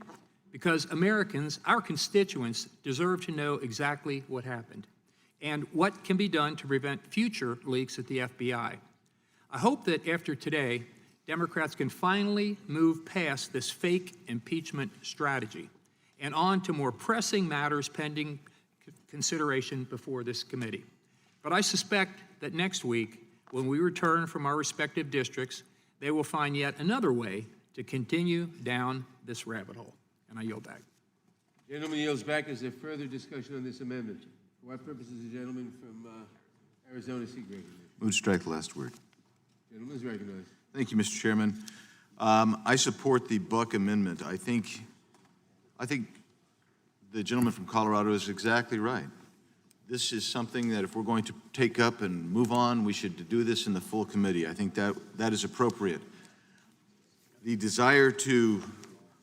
because Americans, our constituents, deserve to know exactly what happened and what can be done to prevent future leaks at the FBI. I hope that after today, Democrats can finally move past this fake impeachment strategy and on to more pressing matters pending consideration before this committee. But I suspect that next week, when we return from our respective districts, they will find yet another way to continue down this rabbit hole. And I yield back. Gentleman yields back. Is there further discussion on this amendment? For what purpose is the gentleman from Arizona seek recognition? Move to strike the last word. Gentleman is recognized. Thank you, Mr. Chairman. I support the Buck amendment. I think the gentleman from Colorado is exactly right. This is something that if we're going to take up and move on, we should do this in the full committee. I think that is appropriate. The desire to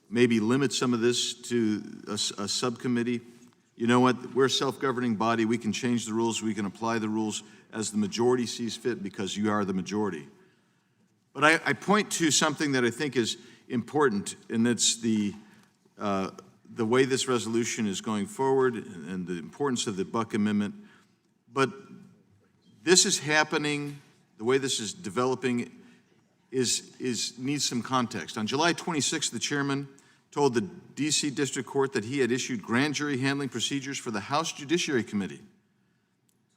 maybe limit some of this to a subcommittee, you know what? We're a self-governing body. We can change the rules. We can apply the rules as the majority sees fit because you are the majority. But I point to something that I think is important, and that's the way this resolution is going forward and the importance of the Buck Amendment. But this is happening, the way this is developing needs some context. On July 26th, the chairman told the D.C. District Court that he had issued grand jury handling procedures for the House Judiciary Committee.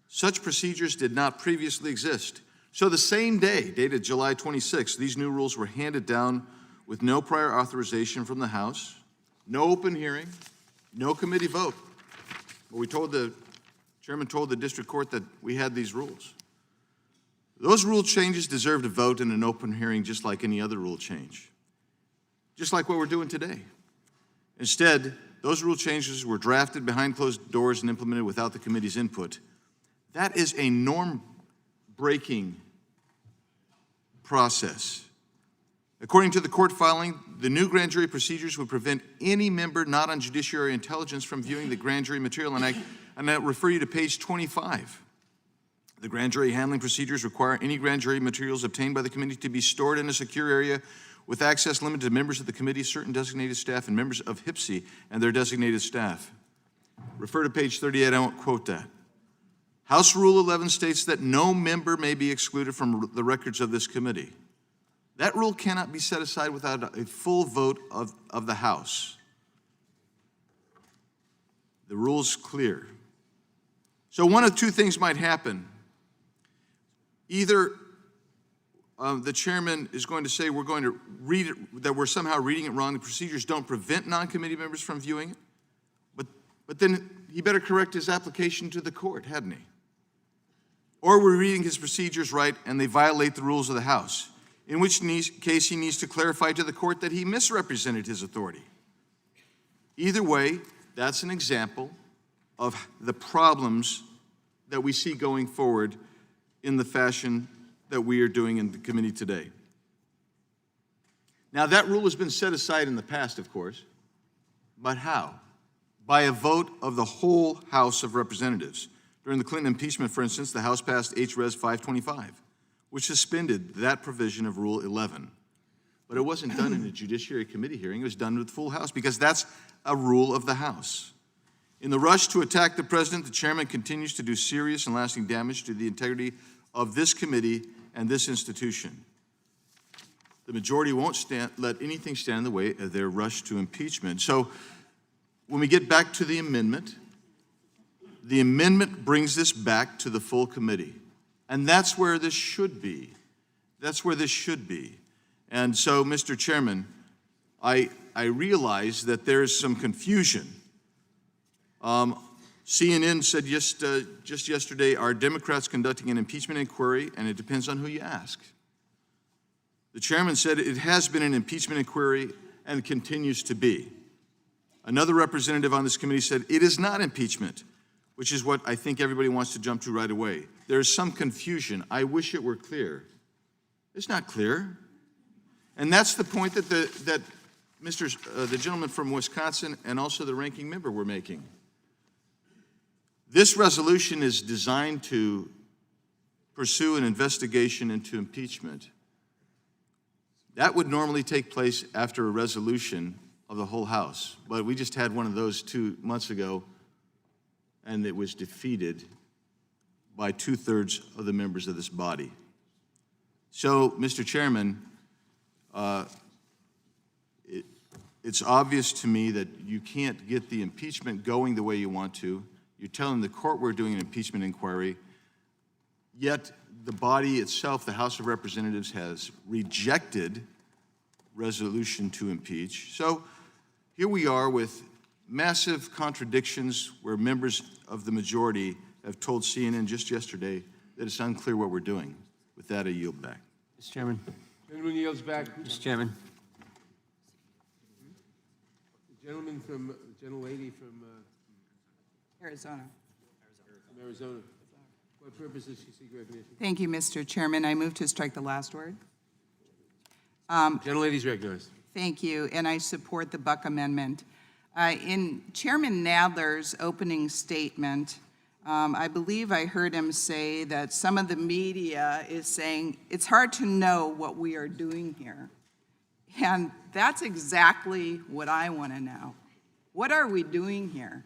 Such procedures did not previously exist. So the same day, dated July 26th, these new rules were handed down with no prior authorization from the House, no open hearing, no committee vote. But the chairman told the district court that we had these rules. Those rule changes deserved a vote and an open hearing just like any other rule change, just like what we're doing today. Instead, those rule changes were drafted behind closed doors and implemented without the committee's input. That is a norm-breaking process. According to the court filing, the new grand jury procedures would prevent any member not on judiciary intelligence from viewing the grand jury material, and I refer you to page 25. The grand jury handling procedures require any grand jury materials obtained by the committee to be stored in a secure area with access limited to members of the committee, certain designated staff, and members of HPSI and their designated staff. Refer to page 38, I won't quote that. House Rule 11 states that no member may be excluded from the records of this committee. That rule cannot be set aside without a full vote of the House. The rule's clear. So one of two things might happen. Either the chairman is going to say we're going to read it, that we're somehow reading it wrong, the procedures don't prevent non-committee members from viewing it, but then he better correct his application to the court, hadn't he? Or we're reading his procedures right and they violate the rules of the House, in which case he needs to clarify to the court that he misrepresented his authority. Either way, that's an example of the problems that we see going forward in the fashion that we are doing in the committee today. Now, that rule has been set aside in the past, of course, but how? By a vote of the whole House of Representatives. During the Clinton impeachment, for instance, the House passed H.Res. 525, which suspended that provision of Rule 11. But it wasn't done in a Judiciary Committee hearing. It was done with the full House because that's a rule of the House. In the rush to attack the president, the chairman continues to do serious and lasting damage to the integrity of this committee and this institution. The majority won't let anything stand in the way of their rush to impeachment. So when we get back to the amendment brings this back to the full committee. And that's where this should be. That's where this should be. And so, Mr. Chairman, I realize that there is some confusion. CNN said just yesterday, are Democrats conducting an impeachment inquiry? And it depends on who you ask. The chairman said it has been an impeachment inquiry and continues to be. Another representative on this committee said it is not impeachment, which is what I think everybody wants to jump to right away. There is some confusion. I wish it were clear. It's not clear. And that's the point that the gentleman from Wisconsin and also the ranking member were making. This resolution is designed to pursue an investigation into impeachment. That would normally take place after a resolution of the whole House, but we just had one of those 2 months ago, and it was defeated by 2/3 of the members of this body. So, Mr. Chairman, It's obvious to me that you can't get the impeachment going the way you want to. You're telling the court we're doing an impeachment inquiry, yet the body itself, the House of Representatives, has rejected resolution to impeach. So here we are with massive contradictions where members of the majority have told CNN just yesterday that it's unclear what we're doing. With that, I yield back. Mr. Chairman. Gentleman yields back. Mr. Chairman. The gentlelady from Arizona. Arizona. What purpose does she seek recognition? Thank you, Mr. Chairman. I move to strike the last word. Gentlelady's recognized. Thank you, and I support the Buck Amendment. In Chairman Nadler's opening statement, I believe I heard him say that some of the media is saying it's hard to know what we are doing here. And that's exactly what I want to know. What are we doing here?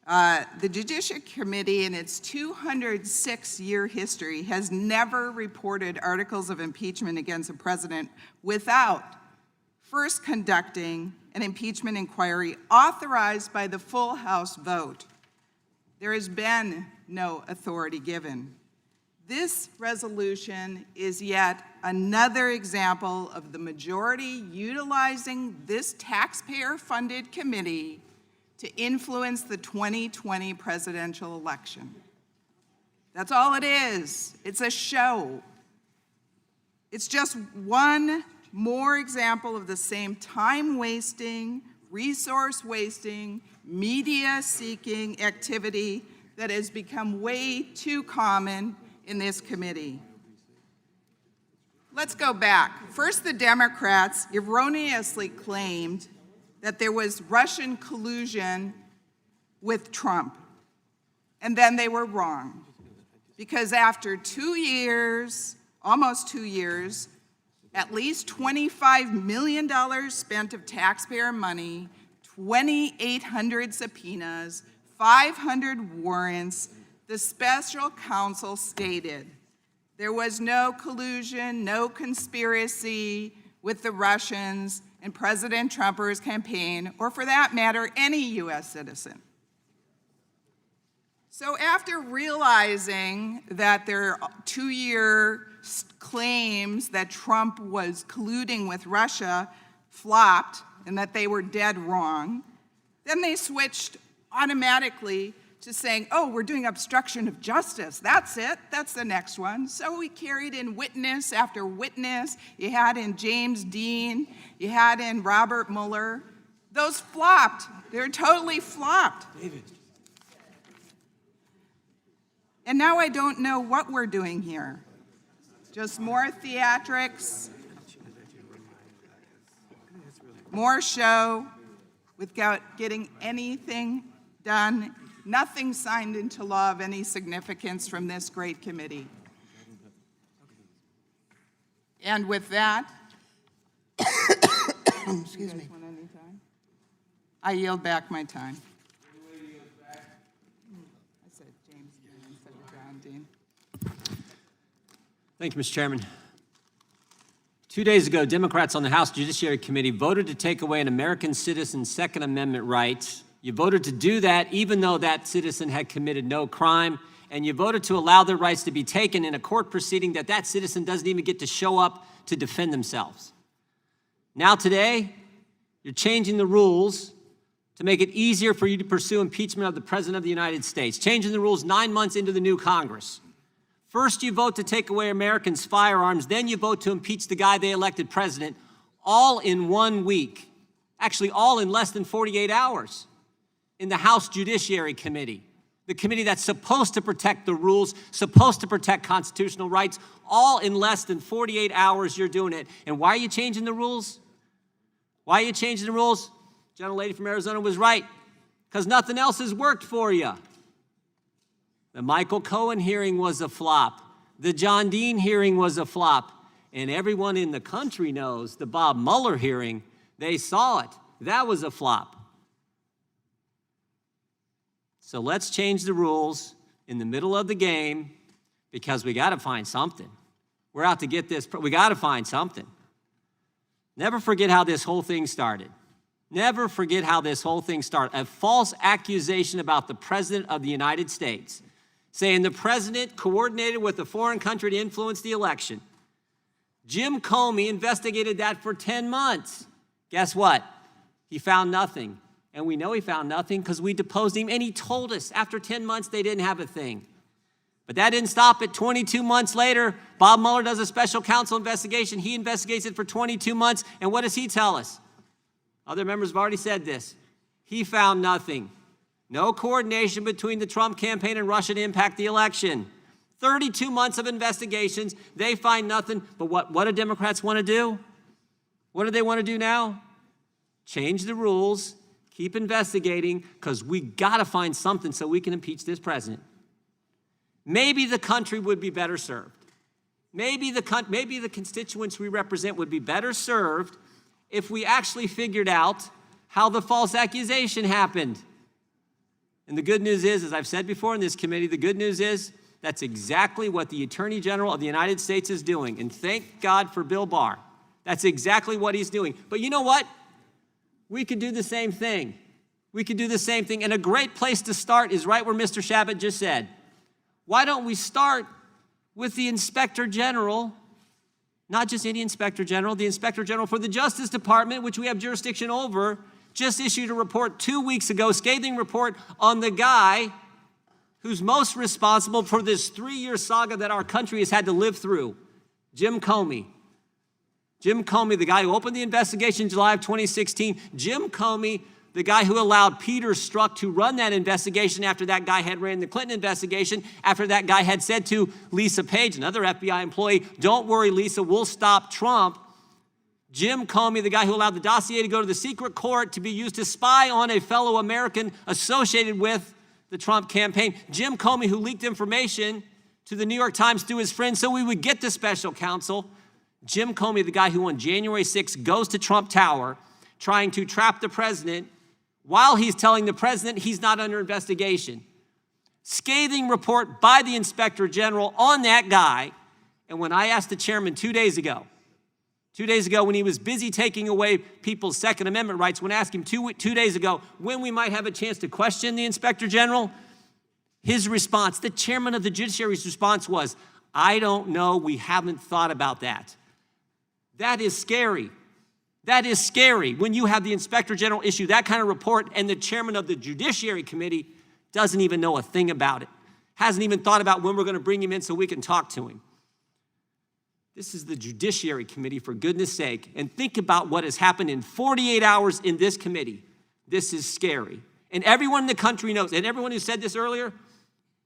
The Judiciary Committee, in its 206-year history, has never reported articles of impeachment against a president without first conducting an impeachment inquiry authorized by the full House vote. There has been no authority given. This resolution is yet another example of the majority utilizing this taxpayer-funded committee to influence the 2020 presidential election. That's all it is. It's a show. It's just one more example of the same time-wasting, resource-wasting, media-seeking activity that has become way too common in this committee. Let's go back. First, the Democrats erroneously claimed that there was Russian collusion with Trump. And then they were wrong. Because after 2 years, almost 2 years, at least $25 million spent of taxpayer money, 2,800 subpoenas, 500 warrants, the special counsel stated there was no collusion, no conspiracy with the Russians and President Trump or his campaign, or for that matter, any U.S. citizen. So after realizing that their 2-year claims that Trump was colluding with Russia flopped and that they were dead wrong, then they switched automatically to saying, oh, we're doing obstruction of justice. That's it. That's the next one. So we carried in witness after witness. You had in James Dean. You had in Robert Mueller. Those flopped. They're totally flopped. David. And now I don't know what we're doing here. Just more theatrics, more show without getting anything done, nothing signed into law of any significance from this great committee. And with that, excuse me, I yield back my time. I said James Dean instead of John Dean. Thank you, Mr. Chairman. 2 days ago, Democrats on the House Judiciary Committee voted to take away an American citizen's Second Amendment rights. You voted to do that even though that citizen had committed no crime, and you voted to allow their rights to be taken in a court proceeding that that citizen doesn't even get to show up to defend themselves. Now today, you're changing the rules to make it easier for you to pursue impeachment of the President of the United States, changing the rules 9 months into the new Congress. First, you vote to take away Americans' firearms, then you vote to impeach the guy they elected president, all in 1 week. Actually, all in less than 48 hours in the House Judiciary Committee, the committee that's supposed to protect the rules, supposed to protect constitutional rights, all in less than 48 hours you're doing it. And why are you changing the rules? Why are you changing the rules? The gentlelady from Arizona was right, because nothing else has worked for you. The Michael Cohen hearing was a flop. The John Dean hearing was a flop. And everyone in the country knows the Bob Mueller hearing, they saw it. That was a flop. So let's change the rules in the middle of the game because we got to find something. We're out to get this. We got to find something. Never forget how this whole thing started. Never forget how this whole thing started. A false accusation about the President of the United States, saying the President coordinated with a foreign country to influence the election. Jim Comey investigated that for 10 months. Guess what? He found nothing. And we know he found nothing because we deposed him, and he told us after 10 months they didn't have a thing. But that didn't stop it. 22 months later, Bob Mueller does a special counsel investigation. He investigates it for 22 months, and what does he tell us? Other members have already said this. He found nothing. No coordination between the Trump campaign and Russia to impact the election. 32 months of investigations, they find nothing. But what do Democrats want to do? What do they want to do now? Change the rules, keep investigating, because we got to find something so we can impeach this president. Maybe the country would be better served. Maybe the constituents we represent would be better served if we actually figured out how the false accusation happened. And the good news is, as I've said before in this committee, the good news is that's exactly what the Attorney General of the United States is doing. And thank God for Bill Barr. That's exactly what he's doing. But you know what? We could do the same thing. We could do the same thing. And a great place to start is right where Mr. Shabbat just said. Why don't we start with the Inspector General, not just any Inspector General, the Inspector General for the Justice Department, which we have jurisdiction over, just issued a report 2 weeks ago, scathing report on the guy who's most responsible for this 3-year saga that our country has had to live through, Jim Comey. Jim Comey, the guy who opened the investigation in July of 2016. Jim Comey, the guy who allowed Peter Strzok to run that investigation after that guy had ran the Clinton investigation, after that guy had said to Lisa Page, another FBI employee, don't worry, Lisa, we'll stop Trump. Jim Comey, the guy who allowed the dossier to go to the secret court to be used to spy on a fellow American associated with the Trump campaign. Jim Comey, who leaked information to the New York Times through his friends so we would get the special counsel. Jim Comey, the guy who on January 6th goes to Trump Tower trying to trap the president while he's telling the president he's not under investigation. Scathing report by the Inspector General on that guy. And when I asked the chairman 2 days ago when he was busy taking away people's Second Amendment rights, when I asked him 2 days ago when we might have a chance to question the Inspector General, his response, the chairman of the Judiciary's response was, I don't know, we haven't thought about that. That is scary. That is scary when you have the Inspector General issue that kind of report and the chairman of the Judiciary Committee doesn't even know a thing about it, hasn't even thought about when we're going to bring him in so we can talk to him. This is the Judiciary Committee, for goodness sake, and think about what has happened in 48 hours in this committee. This is scary. And everyone in the country knows, and everyone who said this earlier,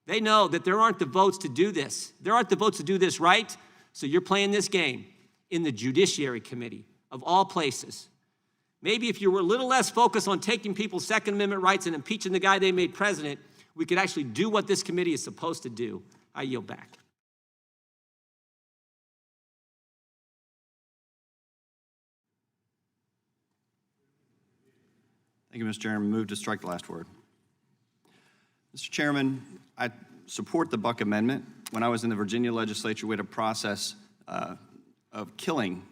they know that there aren't the votes to do this. There aren't the votes to do this right, so you're playing this game in the Judiciary Committee, of all places. Maybe if you were a little less focused on taking people's Second Amendment rights and impeaching the guy they made president, we could actually do what this committee is supposed to do. I yield back. Thank you, Mr. Chairman. Move to strike the last word. Mr. Chairman, I support the Buck Amendment. When I was in the Virginia legislature, we had a process of killing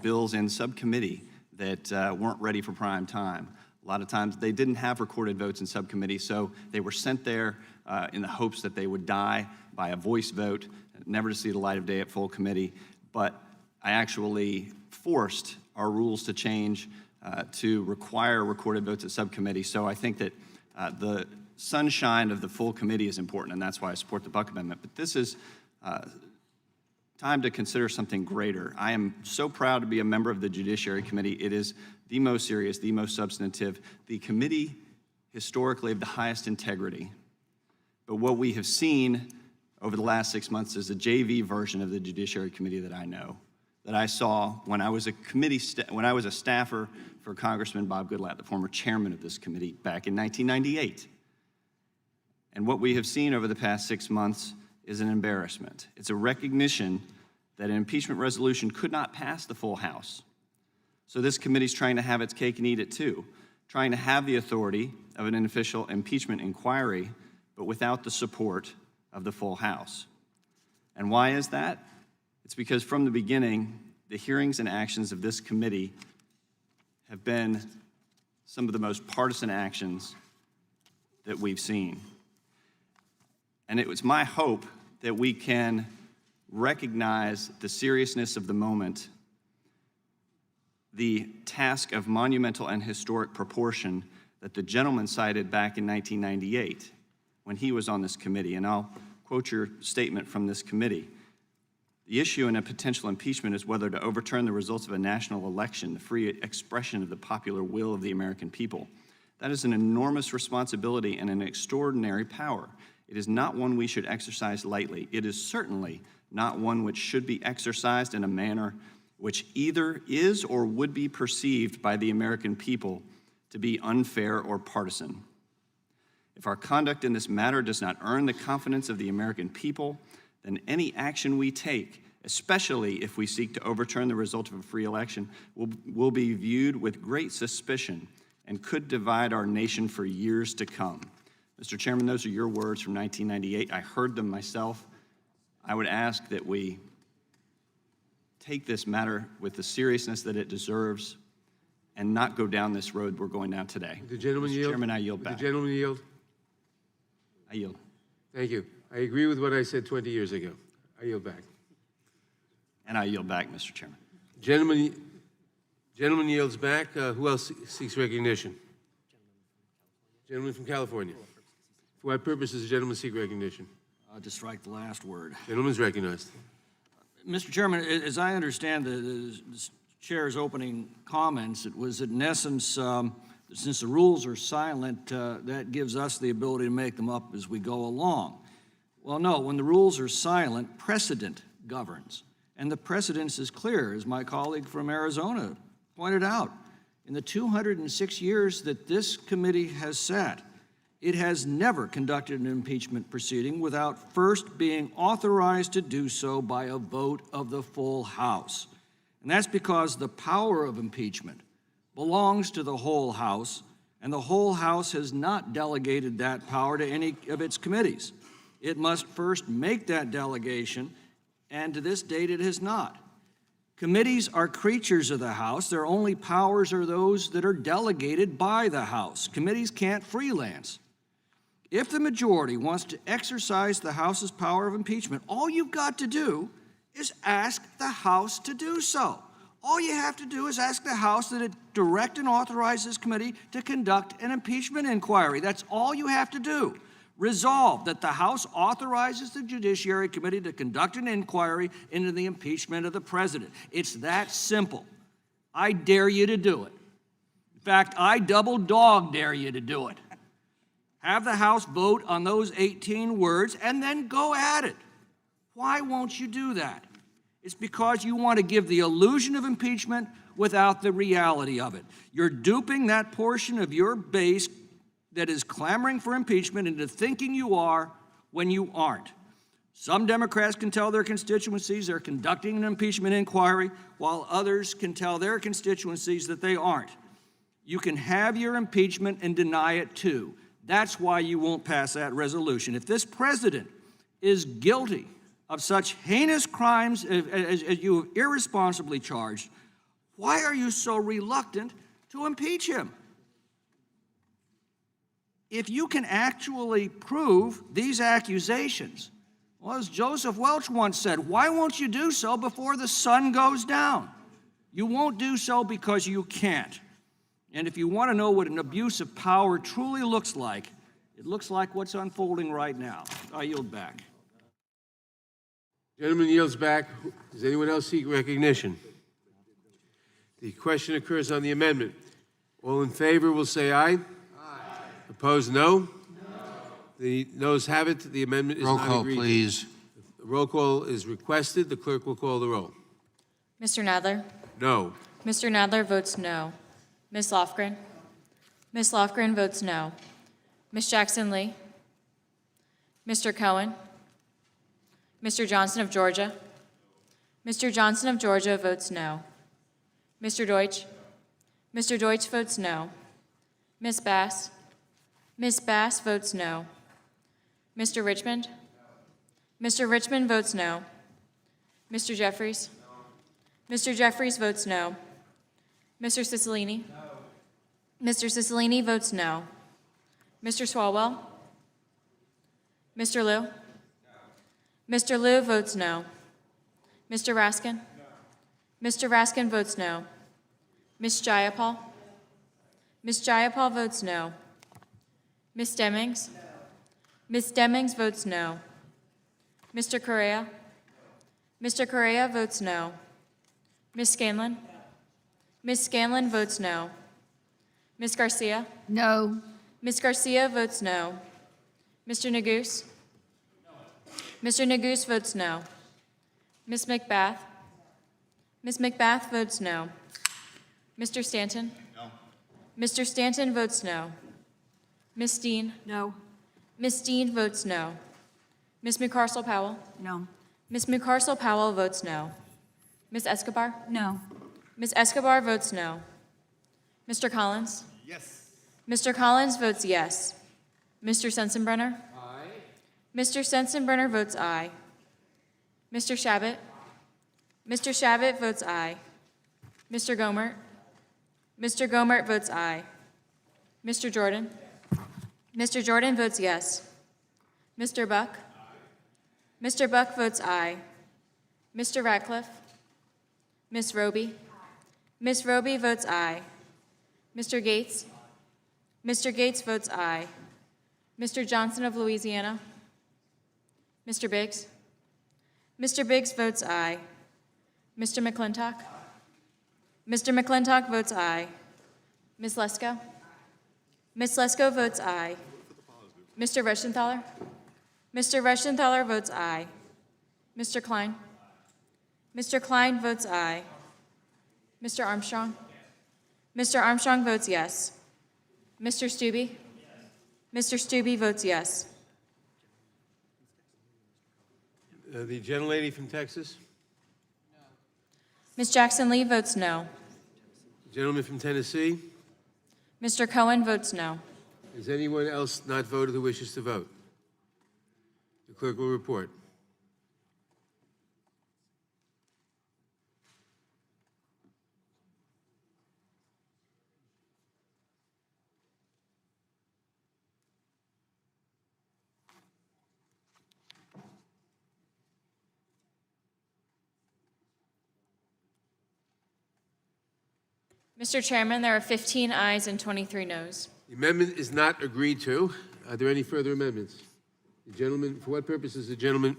bills in subcommittee that weren't ready for prime time. A lot of times they didn't have recorded votes in subcommittee, so they were sent there in the hopes that they would die by a voice vote, never to see the light of day at full committee. But I actually forced our rules to change to require recorded votes at subcommittee. So I think that the sunshine of the full committee is important, and that's why I support the Buck Amendment. But this is time to consider something greater. I am so proud to be a member of the Judiciary Committee. It is the most serious, the most substantive, the committee historically of the highest integrity. But what we have seen over the last 6 months is a JV version of the Judiciary Committee that I know, that I saw when I was a staffer for Congressman Bob Goodlatte, the former chairman of this committee, back in 1998. And what we have seen over the past 6 months is an embarrassment. It's a recognition that an impeachment resolution could not pass the full House. So this committee's trying to have its cake and eat it too, trying to have the authority of an official impeachment inquiry, but without the support of the full House. And why is that? It's because from the beginning, the hearings and actions of this committee have been some of the most partisan actions that we've seen. And it was my hope that we can recognize the seriousness of the moment, the task of monumental and historic proportion that the gentleman cited back in 1998 when he was on this committee. And I'll quote your statement from this committee. The issue in a potential impeachment is whether to overturn the results of a national election, the free expression of the popular will of the American people. That is an enormous responsibility and an extraordinary power. It is not one we should exercise lightly. It is certainly not one which should be exercised in a manner which either is or would be perceived by the American people to be unfair or partisan. If our conduct in this matter does not earn the confidence of the American people, then any action we take, especially if we seek to overturn the result of a free election, will be viewed with great suspicion and could divide our nation for years to come. Mr. Chairman, those are your words from 1998. I heard them myself. I would ask that we take this matter with the seriousness that it deserves and not go down this road we're going down today. The gentleman yield? Mr. Chairman, I yield back. The gentleman yield? I yield. Thank you. I agree with what I said 20 years ago. I yield back. And I yield back, Mr. Chairman. Gentleman yields back. Who else seeks recognition? Gentleman from California. For what purpose does the gentleman seek recognition? To strike the last word. Gentleman's recognized. Mr. Chairman, as I understand the chair's opening comments, it was in essence, since the rules are silent, that gives us the ability to make them up as we go along. Well, no, when the rules are silent, precedent governs. And the precedence is clear, as my colleague from Arizona pointed out. In the 206 years that this committee has sat, it has never conducted an impeachment proceeding without first being authorized to do so by a vote of the full House. And that's because the power of impeachment belongs to the whole House, and the whole House has not delegated that power to any of its committees. It must first make that delegation, and to this date it has not. Committees are creatures of the House. Their only powers are those that are delegated by the House. Committees can't freelance. If the majority wants to exercise the House's power of impeachment, all you've got to do is ask the House to do so. All you have to do is ask the House that it direct and authorize this committee to conduct an impeachment inquiry. That's all you have to do. Resolve that the House authorizes the Judiciary Committee to conduct an inquiry into the impeachment of the president. It's that simple. I dare you to do it. In fact, I double dog dare you to do it. Have the House vote on those 18 words and then go at it. Why won't you do that? It's because you want to give the illusion of impeachment without the reality of it. You're duping that portion of your base that is clamoring for impeachment into thinking you are when you aren't. Some Democrats can tell their constituencies they're conducting an impeachment inquiry, while others can tell their constituencies that they aren't. You can have your impeachment and deny it too. That's why you won't pass that resolution. If this president is guilty of such heinous crimes as you have irresponsibly charged, why are you so reluctant to impeach him? If you can actually prove these accusations, well, as Joseph Welch once said, why won't you do so before the sun goes down? You won't do so because you can't. And if you want to know what an abuse of power truly looks like, it looks like what's unfolding right now. I yield back. Gentleman yields back. Does anyone else seek recognition? The question occurs on the amendment. All in favor will say aye. Aye. Opposed, no? No. The noes have it. The amendment is not agreed. Roll call, please. The roll call is requested. The clerk will call the roll. Mr. Nadler? No. Mr. Nadler votes no. Ms. Lofgren? Ms. Lofgren votes no. Ms. Jackson-Lee? Mr. Cohen? Mr. Johnson of Georgia? Mr. Johnson of Georgia votes no. Mr. Deutsch? Mr. Deutsch votes no. Ms. Bass? Ms. Bass votes no. Mr. Richmond? Mr. Richmond votes no. Mr. Jeffries? Mr. Jeffries votes no. Mr. Cicilline? No. Mr. Cicilline votes no. Mr. Swalwell? Mr. Liu? No. Mr. Liu votes no. Mr. Raskin? No. Mr. Raskin votes no. Ms. Jayapal? Ms. Jayapal votes no. Ms. Demings? No. Ms. Demings votes no. Mr. Correa? Mr. Correa votes no. Ms. Scanlon? No. Ms. Scanlon votes no. Ms. Garcia? No. Ms. Garcia votes no. Mr. Neguse? No. Mr. Neguse votes no. Ms. McBath? Ms. McBath votes no. Mr. Stanton? No. Mr. Stanton votes no. Ms. Dean? No. Ms. Dean votes no. Ms. McCarcel-Powell? No. Ms. McCarcel-Powell votes no. Ms. Escobar? No. Ms. Escobar votes no. Mr. Collins? Yes. Mr. Collins votes yes. Mr. Sensenbrenner? Aye. Mr. Sensenbrenner votes aye. Mr. Shabbat? Mr. Shabbat votes aye. Mr. Gomert? Mr. Gomert votes aye. Mr. Jordan? Mr. Jordan votes yes. Mr. Buck? Mr. Buck votes aye. Mr. Ratcliffe? Ms. Roby? Ms. Roby votes aye. Mr. Gates? Mr. Gates votes aye. Mr. Johnson of Louisiana? Mr. Biggs? Mr. Biggs votes aye. Mr. McClintock? Mr. McClintock votes aye. Ms. Lesko? Ms. Lesko votes aye. Mr. Reschenthaler? Mr. Reschenthaler votes aye. Mr. Klein? Mr. Klein votes aye. Mr. Armstrong? Mr. Armstrong votes yes. Mr. Stubbe? Mr. Stubbe votes yes. The gentlelady from Texas? Ms. Jackson Lee votes no. Gentleman from Tennessee? Mr. Cohen votes no. Is anyone else not voted who wishes to vote? The clerk will report. Mr. Chairman, there are 15 ayes and 23 noes. The amendment is not agreed to. Are there any further amendments? The gentleman, for what purpose is the gentleman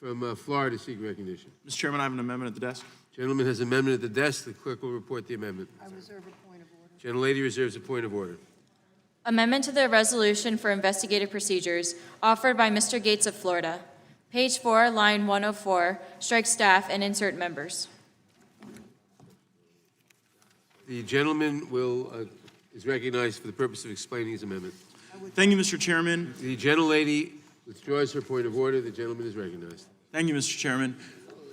from Florida seek recognition? Mr. Chairman, I have an amendment at the desk. Gentleman has an amendment at the desk. The clerk will report the amendment. I reserve a point of order. Gentlelady reserves a point of order. Amendment to the resolution for investigative procedures offered by Mr. Gates of Florida. Page 4, line 104, strike staff and insert members. The gentleman is recognized for the purpose of explaining his amendment. Thank you, Mr. Chairman. The gentlelady withdraws her point of order. The gentleman is recognized. Thank you, Mr. Chairman.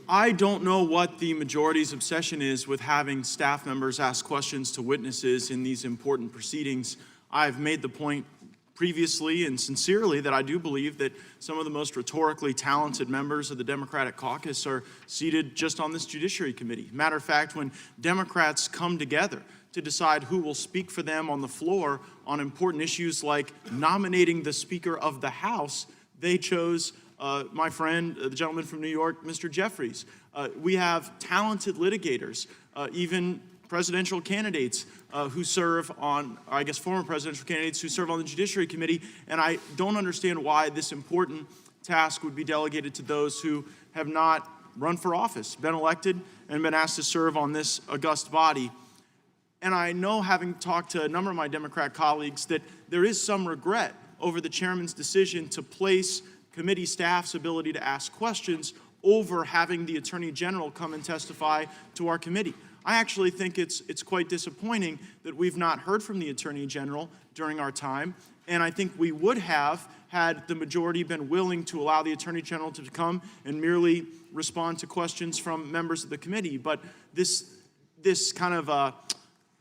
I don't know what the majority's obsession is with having staff members ask questions to witnesses in these important proceedings. I've made the point previously and sincerely that I do believe that some of the most rhetorically talented members of the Democratic caucus are seated just on this Judiciary Committee. Matter of fact, when Democrats come together to decide who will speak for them on the floor on important issues like nominating the Speaker of the House, they chose my friend, the gentleman from New York, Mr. Jeffries. We have talented litigators, even presidential candidates who serve on, or I guess former presidential candidates who serve on the Judiciary Committee, and I don't understand why this important task would be delegated to those who have not run for office, been elected, and been asked to serve on this august body. And I know, having talked to a number of my Democrat colleagues, that there is some regret over the chairman's decision to place committee staff's ability to ask questions over having the Attorney General come and testify to our committee. I actually think it's quite disappointing that we've not heard from the Attorney General during our time, and I think we would have had the majority been willing to allow the Attorney General to come and merely respond to questions from members of the committee. But this kind of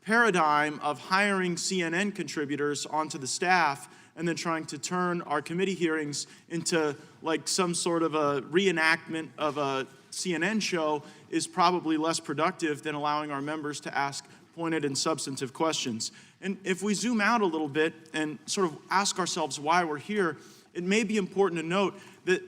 paradigm of hiring CNN contributors onto the staff and then trying to turn our committee hearings into like some sort of a reenactment of a CNN show is probably less productive than allowing our members to ask pointed and substantive questions. And if we zoom out a little bit and sort of ask ourselves why we're here, it may be important to note that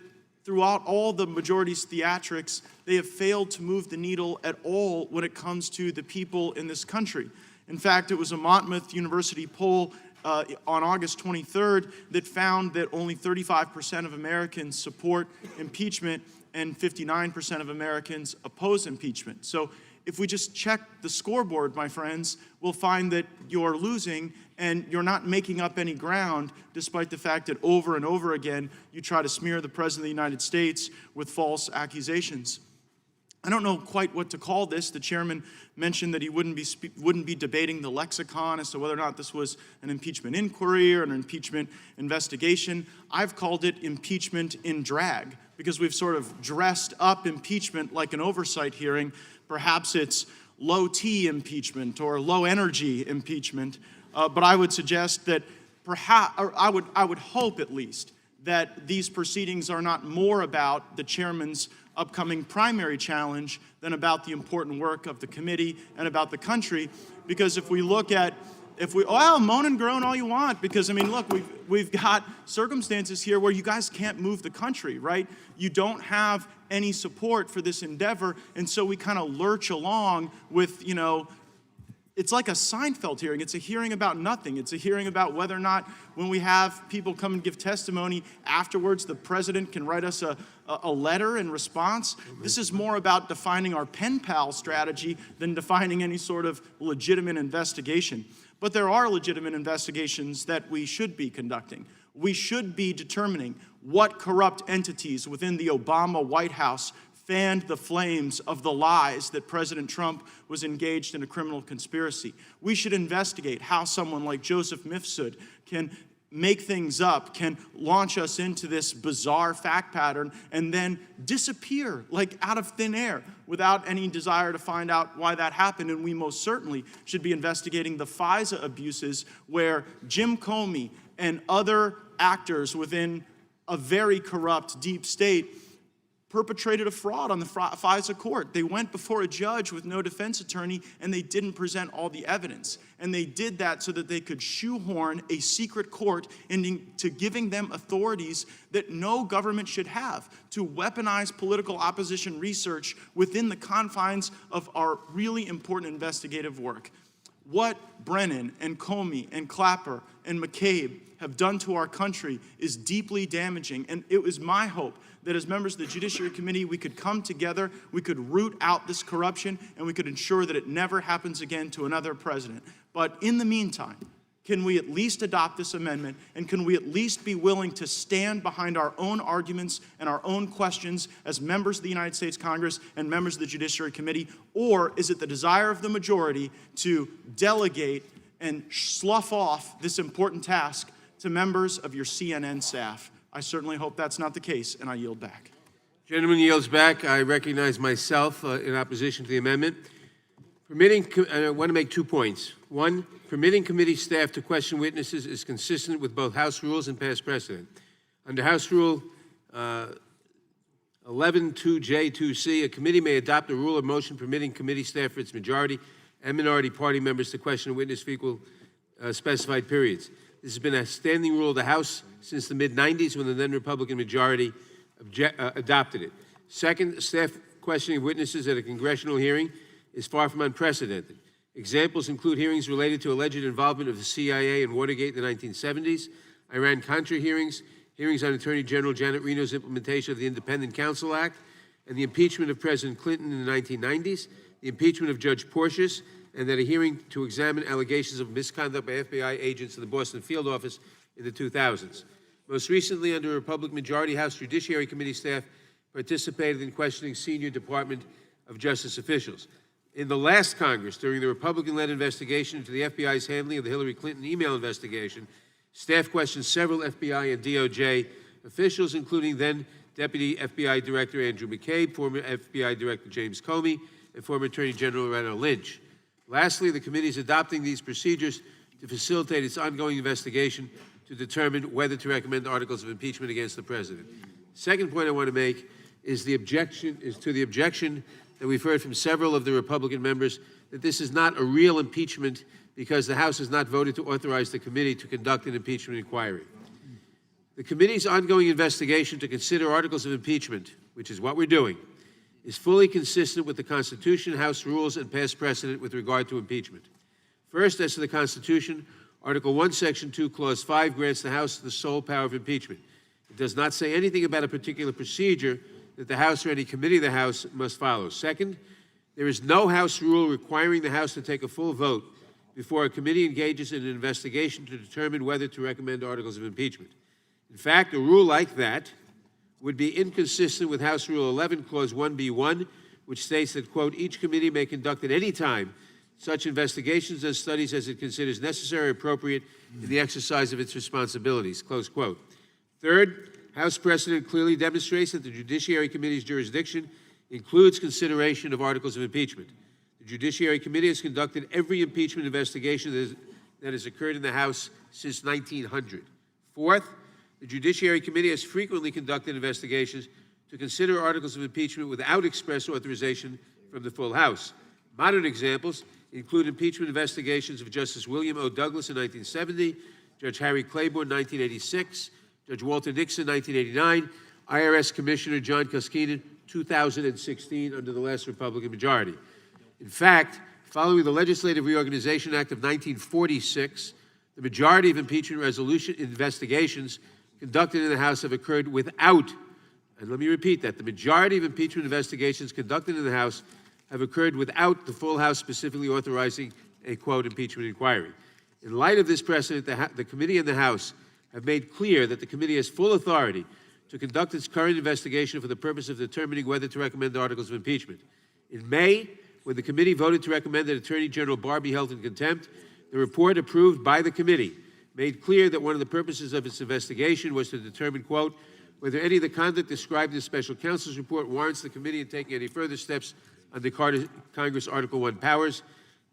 throughout all the majority's theatrics, they have failed to move the needle at all when it comes to the people in this country. In fact, it was a Monmouth University poll on August 23rd that found that only 35% of Americans support impeachment and 59% of Americans oppose impeachment. So if we just check the scoreboard, my friends, we'll find that you're losing and you're not making up any ground, despite the fact that over and over again you try to smear the President of the United States with false accusations. I don't know quite what to call this. The chairman mentioned that he wouldn't be debating the lexicon as to whether or not this was an impeachment inquiry or an impeachment investigation. I've called it impeachment in drag, because we've sort of dressed up impeachment like an oversight hearing. Perhaps it's low-T impeachment or low-energy impeachment, but I would suggest that perhaps, or I would hope at least, that these proceedings are not more about the chairman's upcoming primary challenge than about the important work of the committee and about the country. Because if we look at, moan and groan all you want, because I mean, look, we've got circumstances here where you guys can't move the country, right? You don't have any support for this endeavor, and so we kind of lurch along with, you know, it's like a Seinfeld hearing. It's a hearing about nothing. It's a hearing about whether or not, when we have people come and give testimony, afterwards the president can write us a letter in response. This is more about defining our pen pal strategy than defining any sort of legitimate investigation. But there are legitimate investigations that we should be conducting. We should be determining what corrupt entities within the Obama White House fanned the flames of the lies that President Trump was engaged in a criminal conspiracy. We should investigate how someone like Joseph Mifsud can make things up, can launch us into this bizarre fact pattern, and then disappear like out of thin air without any desire to find out why that happened. And we most certainly should be investigating the FISA abuses, where Jim Comey and other actors within a very corrupt deep state perpetrated a fraud on the FISA court. They went before a judge with no defense attorney, and they didn't present all the evidence. And they did that so that they could shoehorn a secret court into giving them authorities that no government should have, to weaponize political opposition research within the confines of our really important investigative work. What Brennan and Comey and Clapper and McCabe have done to our country is deeply damaging, and it was my hope that as members of the Judiciary Committee, we could come together, we could root out this corruption, and we could ensure that it never happens again to another president. But in the meantime, can we at least adopt this amendment, and can we at least be willing to stand behind our own arguments and our own questions as members of the United States Congress and members of the Judiciary Committee? Or is it the desire of the majority to delegate and slough off this important task to members of your CNN staff? I certainly hope that's not the case, and I yield back. Gentleman yields back. I recognize myself in opposition to the amendment. I want to make 2 points. One, permitting committee staff to question witnesses is consistent with both House rules and past precedent. Under House Rule 11-2J-2C, a committee may adopt a rule or motion permitting committee staff for its majority and minority party members to question a witness for equal specified periods. This has been a standing rule of the House since the mid-90s, when the then-Republican majority adopted it. Second, staff questioning witnesses at a congressional hearing is far from unprecedented. Examples include hearings related to alleged involvement of the CIA in Watergate in the 1970s, Iran-Contra hearings, hearings on Attorney General Janet Reno's implementation of the Independent Counsel Act, and the impeachment of President Clinton in the 1990s, the impeachment of Judge Porteous, and at a hearing to examine allegations of misconduct by FBI agents in the Boston field office in the 2000s. Most recently, under a Republican majority, House Judiciary Committee staff participated in questioning senior Department of Justice officials. In the last Congress, during the Republican-led investigation into the FBI's handling of the Hillary Clinton email investigation, staff questioned several FBI and DOJ officials, including then Deputy FBI Director Andrew McCabe, former FBI Director James Comey, and former Attorney General Loretta Lynch. Lastly, the committee is adopting these procedures to facilitate its ongoing investigation to determine whether to recommend articles of impeachment against the president. Second point I want to make is the objection that we've heard from several of the Republican members that this is not a real impeachment because the House has not voted to authorize the committee to conduct an impeachment inquiry. The committee's ongoing investigation to consider articles of impeachment, which is what we're doing, is fully consistent with the Constitution, House rules, and past precedent with regard to impeachment. First, as to the Constitution, Article 1, Section 2, Clause 5 grants the House the sole power of impeachment. It does not say anything about a particular procedure that the House or any committee of the House must follow. Second, there is no House rule requiring the House to take a full vote before a committee engages in an investigation to determine whether to recommend articles of impeachment. In fact, a rule like that would be inconsistent with House Rule 11, Clause 1B1, which states that, quote, each committee may conduct at any time such investigations and studies as it considers necessary or appropriate in the exercise of its responsibilities, close quote. Third, House precedent clearly demonstrates that the Judiciary Committee's jurisdiction includes consideration of articles of impeachment. The Judiciary Committee has conducted every impeachment investigation that has occurred in the House since 1900. Fourth, the Judiciary Committee has frequently conducted investigations to consider articles of impeachment without express authorization from the full House. Modern examples include impeachment investigations of Justice William O. Douglas in 1970, Judge Harry Claiborne, 1986, Judge Walter Nixon, 1989, IRS Commissioner John Koskinen, 2016, under the last Republican majority. In fact, following the Legislative Reorganization Act of 1946, the majority of impeachment resolution investigations conducted in the House have occurred without, and let me repeat that, the majority of impeachment investigations conducted in the House have occurred without the full House specifically authorizing a, quote, impeachment inquiry. In light of this precedent, the committee and the House have made clear that the committee has full authority to conduct its current investigation for the purpose of determining whether to recommend articles of impeachment. In May, when the committee voted to recommend that Attorney General Barr be held in contempt, the report approved by the committee made clear that one of the purposes of its investigation was to determine, quote, whether any of the conduct described in the special counsel's report warrants the committee in taking any further steps under Congress Article 1 powers.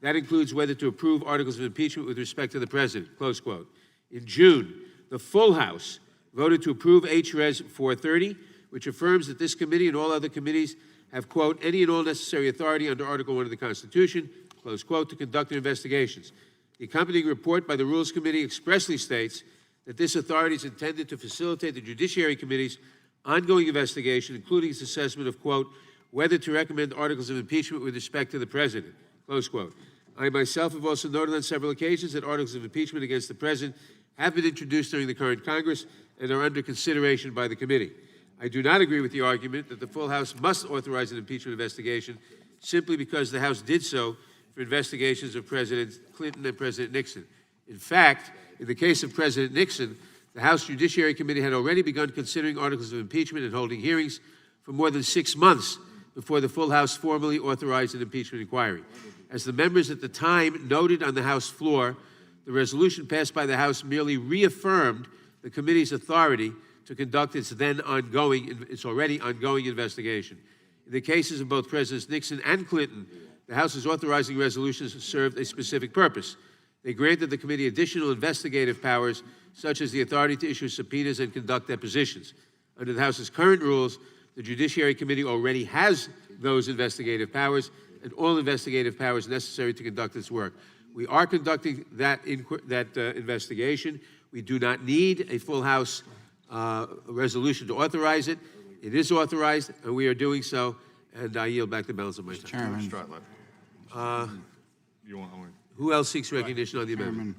That includes whether to approve articles of impeachment with respect to the president, close quote. In June, the full House voted to approve H.Res. 430, which affirms that this committee and all other committees have, quote, any and all necessary authority under Article 1 of the Constitution, close quote, to conduct their investigations. The accompanying report by the Rules Committee expressly states that this authority is intended to facilitate the Judiciary Committee's ongoing investigation, including its assessment of, quote, whether to recommend articles of impeachment with respect to the president, close quote. I myself have also noted on several occasions that articles of impeachment against the president have been introduced during the current Congress and are under consideration by the committee. I do not agree with the argument that the full House must authorize an impeachment investigation simply because the House did so for investigations of President Clinton and President Nixon. In fact, in the case of President Nixon, the House Judiciary Committee had already begun considering articles of impeachment and holding hearings for more than 6 months before the full House formally authorized an impeachment inquiry. As the members at the time noted on the House floor, the resolution passed by the House merely reaffirmed the committee's authority to conduct its already ongoing investigation. In the cases of both Presidents Nixon and Clinton, the House's authorizing resolutions served a specific purpose. They granted the committee additional investigative powers, such as the authority to issue subpoenas and conduct depositions. Under the House's current rules, the Judiciary Committee already has those investigative powers and all investigative powers necessary to conduct its work. We are conducting that investigation. We do not need a full House resolution to authorize it. It is authorized, and we are doing so, and I yield back the balance of my time. Chairman. Who else seeks recognition on the amendment?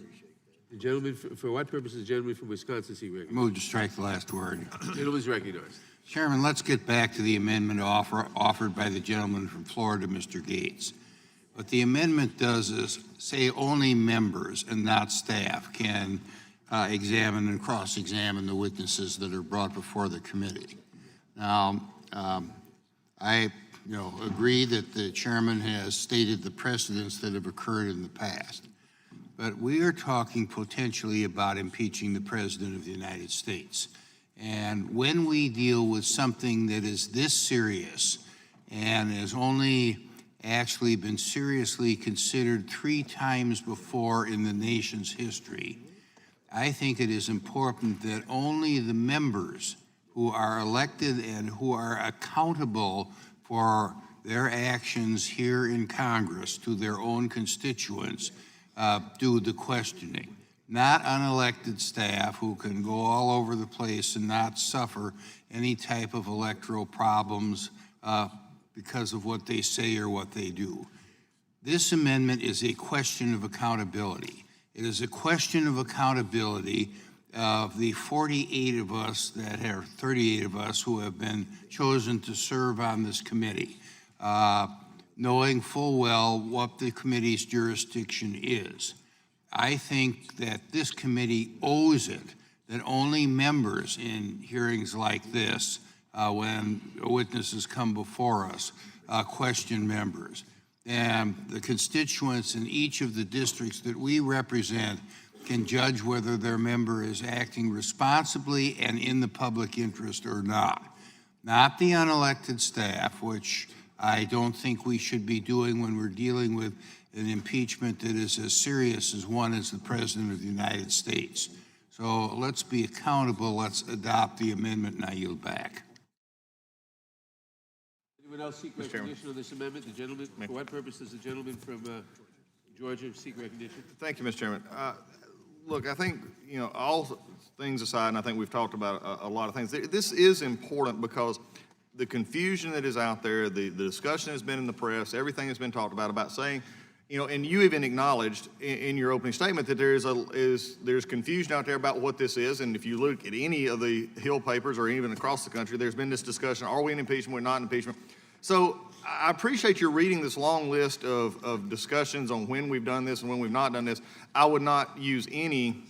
The gentleman, for what purpose is the gentleman from Wisconsin seek recognition? Move to strike the last word. The gentleman is recognized. Chairman, let's get back to the amendment offered by the gentleman from Florida, Mr. Gates. What the amendment does is say only members and not staff can examine and cross-examine the witnesses that are brought before the committee. Now, I agree that the chairman has stated the precedents that have occurred in the past, but we are talking potentially about impeaching the President of the United States. And when we deal with something that is this serious and has only actually been seriously considered 3 times before in the nation's history, I think it is important that only the members who are elected and who are accountable for their actions here in Congress to their own constituents do the questioning. Not unelected staff who can go all over the place and not suffer any type of electoral problems because of what they say or what they do. This amendment is a question of accountability. It is a question of accountability of the 48 of us that are 38 of us who have been chosen to serve on this committee, knowing full well what the committee's jurisdiction is. I think that this committee owes it that only members in hearings like this, when witnesses come before us, question members. And the constituents in each of the districts that we represent can judge whether their member is acting responsibly and in the public interest or not. Not the unelected staff, which I don't think we should be doing when we're dealing with an impeachment that is as serious as one as the President of the United States. So let's be accountable. Let's adopt the amendment, and I yield back. Anyone else seek recognition on this amendment? The gentleman, for what purpose does the gentleman from Georgia seek recognition? Thank you, Mr. Chairman. Look, I think, all things aside, and I think we've talked about a lot of things, this is important because the confusion that is out there, the discussion has been in the press, everything has been talked about saying, and you even acknowledged in your opening statement that there's confusion out there about what this is. And if you look at any of the Hill papers or even across the country, there's been this discussion: are we in impeachment? We're not in impeachment. So I appreciate you reading this long list of discussions on when we've done this and when we've not done this. I would not use any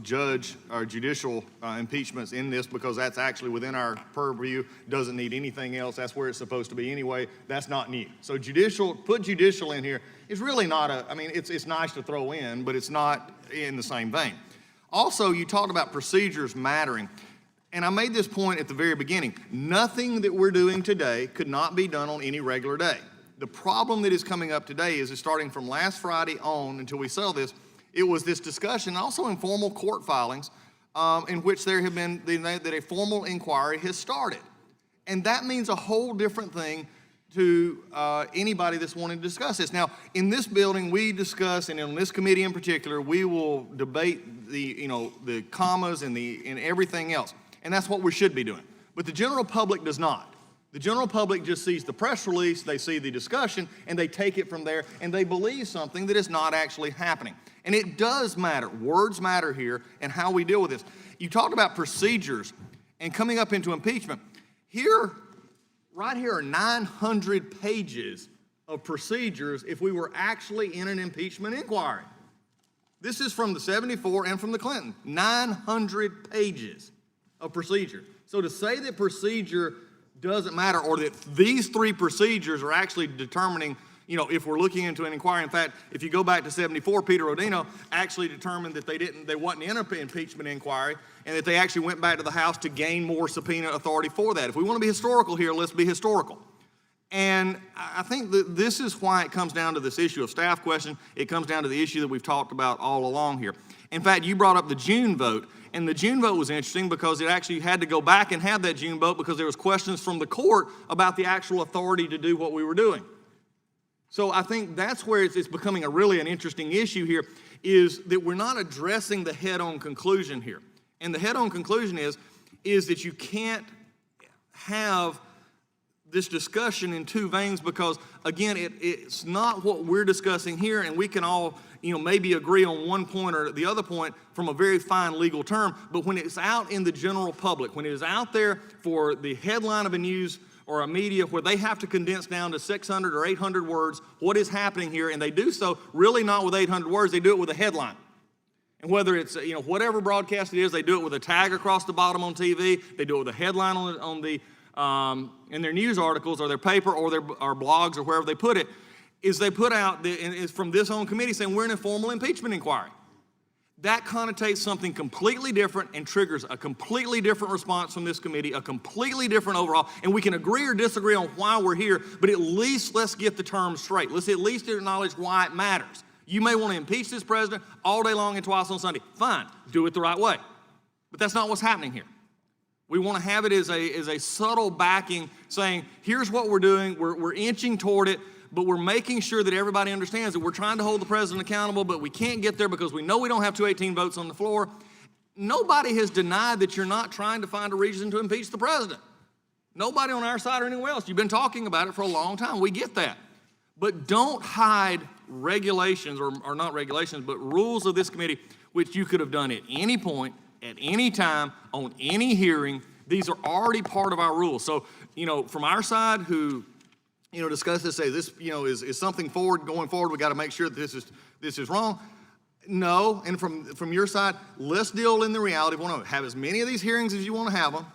judge or judicial impeachments in this because that's actually within our purview, doesn't need anything else. That's where it's supposed to be anyway. That's not new. So put judicial in here is really not it's nice to throw in, but it's not in the same vein. Also, you talked about procedures mattering. And I made this point at the very beginning. Nothing that we're doing today could not be done on any regular day. The problem that is coming up today is starting from last Friday on until we sell this, it was this discussion, also informal court filings, in which there have been, that a formal inquiry has started. And that means a whole different thing to anybody that's wanting to discuss this. Now, in this building, we discuss, and in this committee in particular, we will debate the commas and everything else. And that's what we should be doing. But the general public does not. The general public just sees the press release, they see the discussion, and they take it from there, and they believe something that is not actually happening. And it does matter. Words matter here, and how we deal with this. You talked about procedures and coming up into impeachment. Right here are 900 pages of procedures if we were actually in an impeachment inquiry. This is from the 74 and from the Clinton. 900 pages of procedure. So to say that procedure doesn't matter, or that these three procedures are actually determining, if we're looking into an inquiry. In fact, if you go back to 74, Peter Rodino actually determined that they wasn't in an impeachment inquiry, and that they actually went back to the House to gain more subpoena authority for that. If we want to be historical here, let's be historical. And I think that this is why it comes down to this issue of staff question. It comes down to the issue that we've talked about all along here. In fact, you brought up the June vote, and the June vote was interesting because it actually had to go back and have that June vote because there was questions from the court about the actual authority to do what we were doing. So I think that's where it's becoming an interesting issue here, is that we're not addressing the head-on conclusion here. And the head-on conclusion is that you can't have this discussion in two veins because, again, it's not what we're discussing here, and we can all maybe agree on one point or the other point from a very fine legal term, but when it's out in the general public, when it is out there for the headline of a news or a media where they have to condense down to 600 or 800 words what is happening here, and they do so really not with 800 words, they do it with a headline. And whether it's, whatever broadcast it is, they do it with a tag across the bottom on TV, they do it with a headline on the in their news articles or their paper or their blogs or wherever they put it, is they put out, it's from this own committee saying we're in a formal impeachment inquiry. That connotates something completely different and triggers a completely different response from this committee, a completely different overhaul, and we can agree or disagree on why we're here, but at least let's get the terms straight. Let's at least acknowledge why it matters. You may want to impeach this president all day long and twice on Sunday. Fine, do it the right way. But that's not what's happening here. We want to have it as a subtle backing saying, here's what we're doing, we're inching toward it, but we're making sure that everybody understands that we're trying to hold the president accountable, but we can't get there because we know we don't have 218 votes on the floor. Nobody has denied that you're not trying to find a reason to impeach the president. Nobody on our side or anywhere else. You've been talking about it for a long time. We get that. But don't hide regulations, or not regulations, but rules of this committee, which you could have done at any point, at any time, on any hearing. These are already part of our rules. So, from our side who, discuss this, say this, is something going forward, we got to make sure that this is wrong. No, and from your side, let's deal in the reality. We want to have as many of these hearings as you want to have them.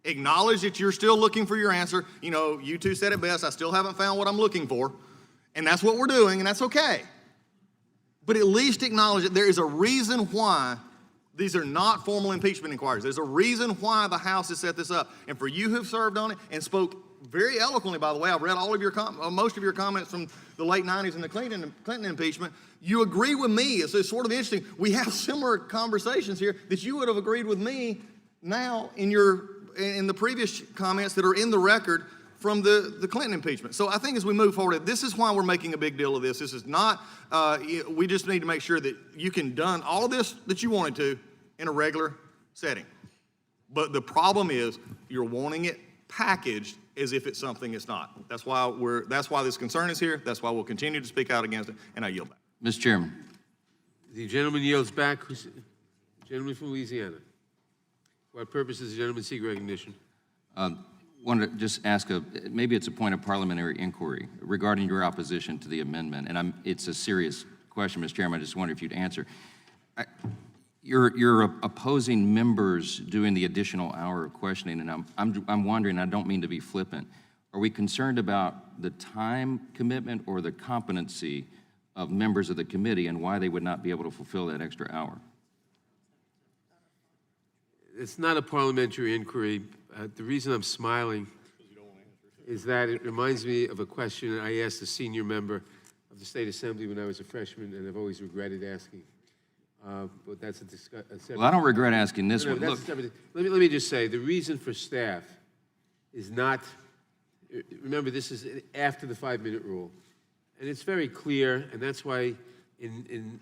Acknowledge that you're still looking for your answer. You two said it best. I still haven't found what I'm looking for. And that's what we're doing, and that's okay. But at least acknowledge that there is a reason why these are not formal impeachment inquiries. There's a reason why the House has set this up. And for you who've served on it and spoke very eloquently, by the way, I've read all of your most of your comments from the late 90s and the Clinton impeachment. You agree with me. It's sort of interesting. We have similar conversations here that you would have agreed with me now in the previous comments that are in the record from the Clinton impeachment. So I think as we move forward, this is why we're making a big deal of this. This is not, we just need to make sure that you can done all of this that you wanted to in a regular setting. But the problem is you're wanting it packaged as if it's something it's not. That's why this concern is here. That's why we'll continue to speak out against it, and I yield back. Mr. Chairman. The gentleman yields back. Gentleman from Louisiana. For what purpose does the gentleman seek recognition? Wanted to just ask maybe it's a point of parliamentary inquiry regarding your opposition to the amendment, and it's a serious question, Mr. Chairman. I just wonder if you'd answer. You're opposing members doing the additional hour of questioning, and I'm wondering, I don't mean to be flippant, are we concerned about the time commitment or the competency of members of the committee and why they would not be able to fulfill that extra hour? It's not a parliamentary inquiry. The reason I'm smiling is that it reminds me of a question I asked a senior member of the State Assembly when I was a freshman, and I've always regretted asking. But that's a separate. Well, I don't regret asking this one. Look, let me just say, the reason for staff is not, remember, this is after the 5-minute rule. And it's very clear, and that's why in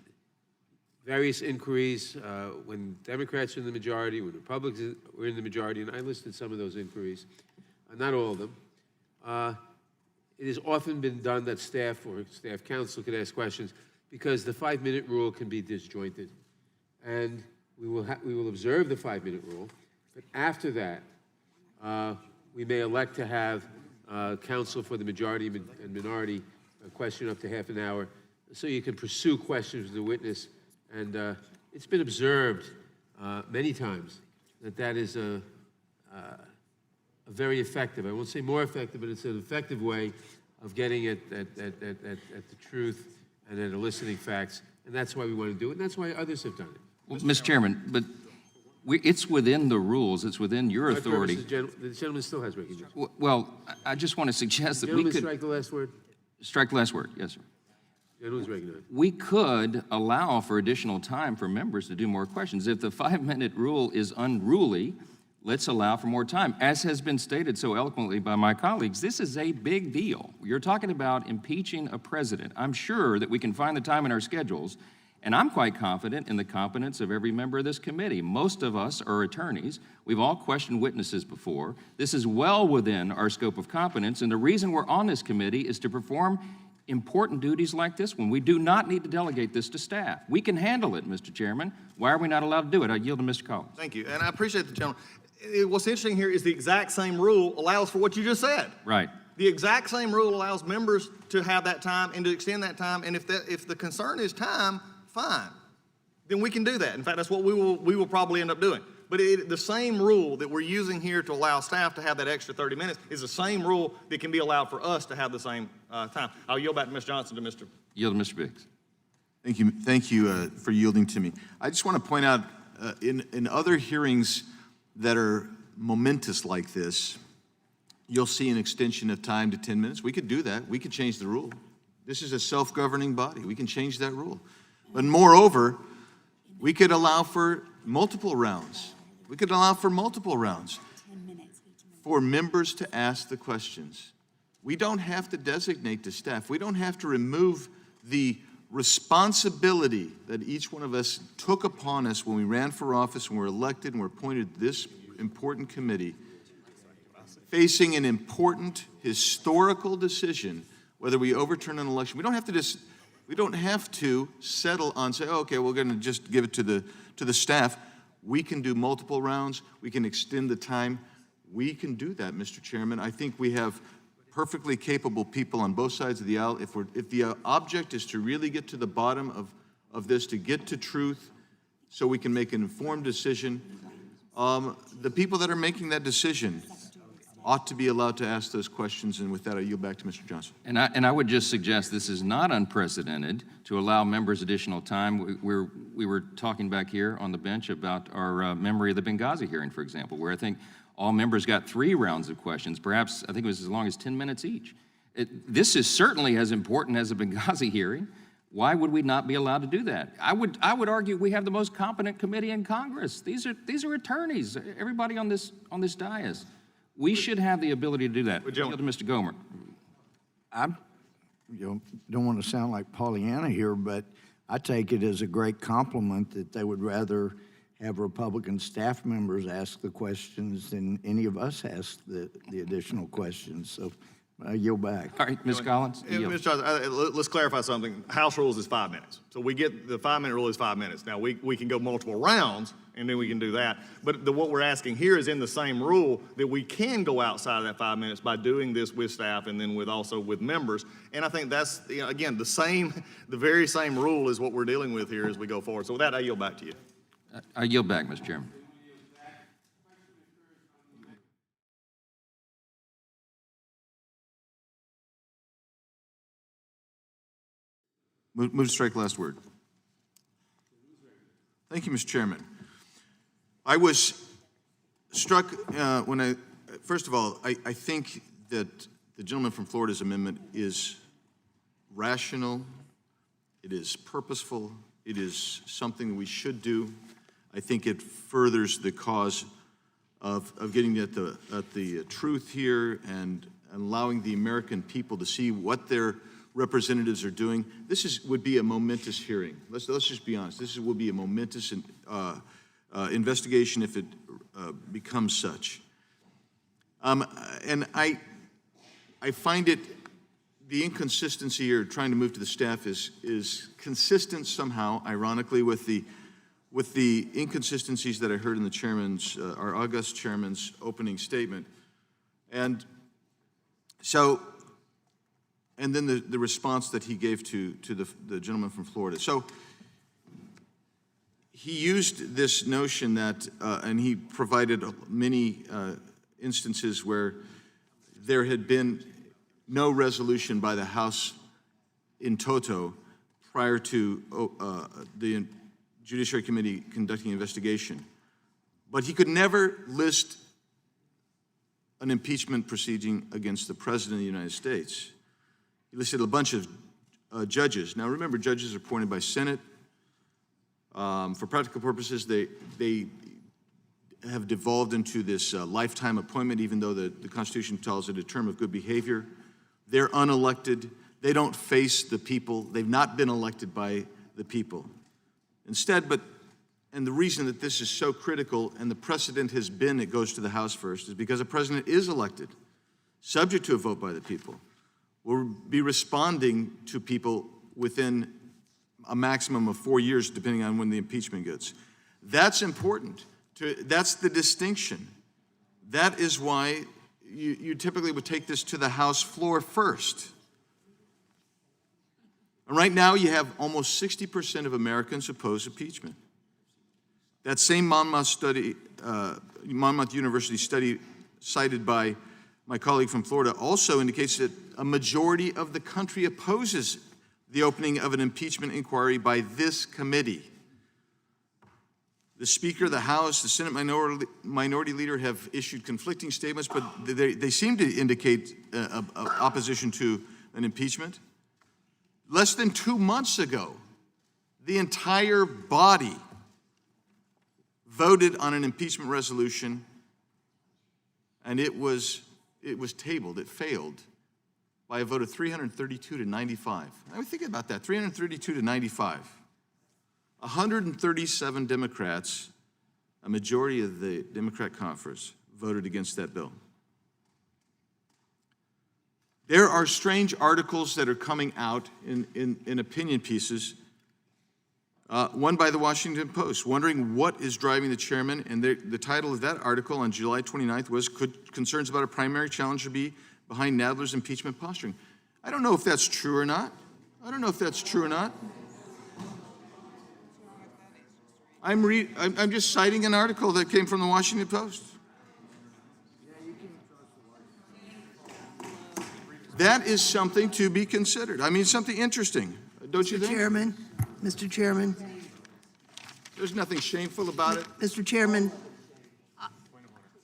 various inquiries, when Democrats are in the majority, when Republicans were in the majority, and I listed some of those inquiries, not all of them, it has often been done that staff or staff counsel can ask questions because the 5-minute rule can be disjointed. And we will observe the 5-minute rule, but after that, we may elect to have counsel for the majority and minority question up to half an hour, so you can pursue questions with the witness. And it's been observed many times that is a very effective, I won't say more effective, but it's an effective way of getting at the truth and at eliciting facts. And that's why we want to do it, and that's why others have done it. Well, Mr. Chairman, but it's within the rules. It's within your authority. The gentleman still has recognition. Well, I just want to suggest that we could... Strike the last word. Strike the last word, yes, sir. Gentleman's recognized. We could allow for additional time for members to do more questions. If the 5-minute rule is unruly, let's allow for more time. As has been stated so eloquently by my colleagues, this is a big deal. You're talking about impeaching a president. I'm sure that we can find the time in our schedules, and I'm quite confident in the competence of every member of this committee. Most of us are attorneys. We've all questioned witnesses before. This is well within our scope of competence, and the reason we're on this committee is to perform important duties like this one. We do not need to delegate this to staff. We can handle it, Mr. Chairman. Why are we not allowed to do it? I yield to Mr. Collins. Thank you, and I appreciate the gentleman. What's interesting here is the exact same rule allows for what you just said. Right. The exact same rule allows members to have that time and to extend that time, and if the concern is time, fine, then we can do that. In fact, that's what we will probably end up doing. But the same rule that we're using here to allow staff to have that extra 30 minutes is the same rule that can be allowed for us to have the same time. I'll yield back to Ms. Johnson to Mr. Yield to Mr. Biggs. Thank you for yielding to me. I just want to point out in other hearings that are momentous like this, you'll see an extension of time to 10 minutes. We could do that. We could change the rule. This is a self-governing body. We can change that rule. But moreover, we could allow for multiple rounds. We could allow for multiple rounds. for members to ask the questions. We don't have to designate the staff. We don't have to remove the responsibility that each one of us took upon us when we ran for office, when we were elected and were appointed to this important committee, facing an important historical decision, whether we overturn an election. We don't have to settle on, say, oh, okay, we're going to just give it to the staff. We can do multiple rounds. We can extend the time. We can do that, Mr. Chairman. I think we have perfectly capable people on both sides of the aisle. If the object is to really get to the bottom of this, to get to truth, so we can make an informed decision, the people that are making that decision ought to be allowed to ask those questions. And with that, I yield back to Mr. Johnson. And I would just suggest this is not unprecedented to allow members additional time. We were talking back here on the bench about our memory of the Benghazi hearing, for example, where I think all members got 3 rounds of questions, perhaps I think it was as long as 10 minutes each. This is certainly as important as a Benghazi hearing. Why would we not be allowed to do that? I would argue we have the most competent committee in Congress. These are attorneys, everybody on this dais. We should have the ability to do that. Yield to Mr. Gomer. I don't want to sound like Pollyanna here, but I take it as a great compliment that they would rather have Republican staff members ask the questions than any of us ask the additional questions. So I yield back. All right, Ms. Collins. Mr. Johnson, let's clarify something. House rules is 5 minutes. So we get the 5-minute rule is 5 minutes. Now, we can go multiple rounds, and then we can do that. But what we're asking here is in the same rule that we can go outside of that 5 minutes by doing this with staff and then also with members. And I think that's, again, the very same rule is what we're dealing with here as we go forward. So with that, I yield back to you. I yield back, Mr. Chairman. Move to strike last word. Thank you, Mr. Chairman. I was struck first of all, I think that the gentleman from Florida's amendment is rational, it is purposeful, it is something we should do. I think it furthers the cause of getting at the truth here and allowing the American people to see what their representatives are doing. This would be a momentous hearing. Let's just be honest. This will be a momentous investigation if it becomes such. And I find the inconsistency here trying to move to the staff is consistent somehow, ironically, with the inconsistencies that I heard in the chairman's, our august chairman's opening statement. And so, and then the response that he gave to the gentleman from Florida. So he used this notion that, and he provided many instances where there had been no resolution by the House in toto prior to the Judiciary Committee conducting an investigation. But he could never list an impeachment proceeding against the President of the United States. He listed a bunch of judges. Now remember, judges are appointed by Senate. For practical purposes, they have devolved into this lifetime appointment, even though the Constitution tells it a term of good behavior. They're unelected. They don't face the people. They've not been elected by the people. Instead, and the reason that this is so critical, and the precedent has been it goes to the House first, is because a president is elected, subject to a vote by the people, will be responding to people within a maximum of 4 years, depending on when the impeachment gets. That's important. That's the distinction. That is why you typically would take this to the House floor first. And right now, you have almost 60% of Americans oppose impeachment. That same Monmouth University study cited by my colleague from Florida also indicates that a majority of the country opposes the opening of an impeachment inquiry by this committee. The Speaker of the House, the Senate Minority Leader have issued conflicting statements, but they seem to indicate opposition to an impeachment. Less than 2 months ago, the entire body voted on an impeachment resolution and it was tabled, it failed by a vote of 332 to 95. I was thinking about that, 332 to 95. 137 Democrats, a majority of the Democrat conference, voted against that bill. There are strange articles that are coming out in opinion pieces. One by the Washington Post, wondering what is driving the chairman, and the title of that article on July 29th was, "Could concerns about a primary challenger be behind Nadler's impeachment posturing?" I don't know if that's true or not. I'm just citing an article that came from the Washington Post. That is something to be considered. I mean, something interesting, don't you think? Mr. Chairman, There's nothing shameful about it. Mr. Chairman,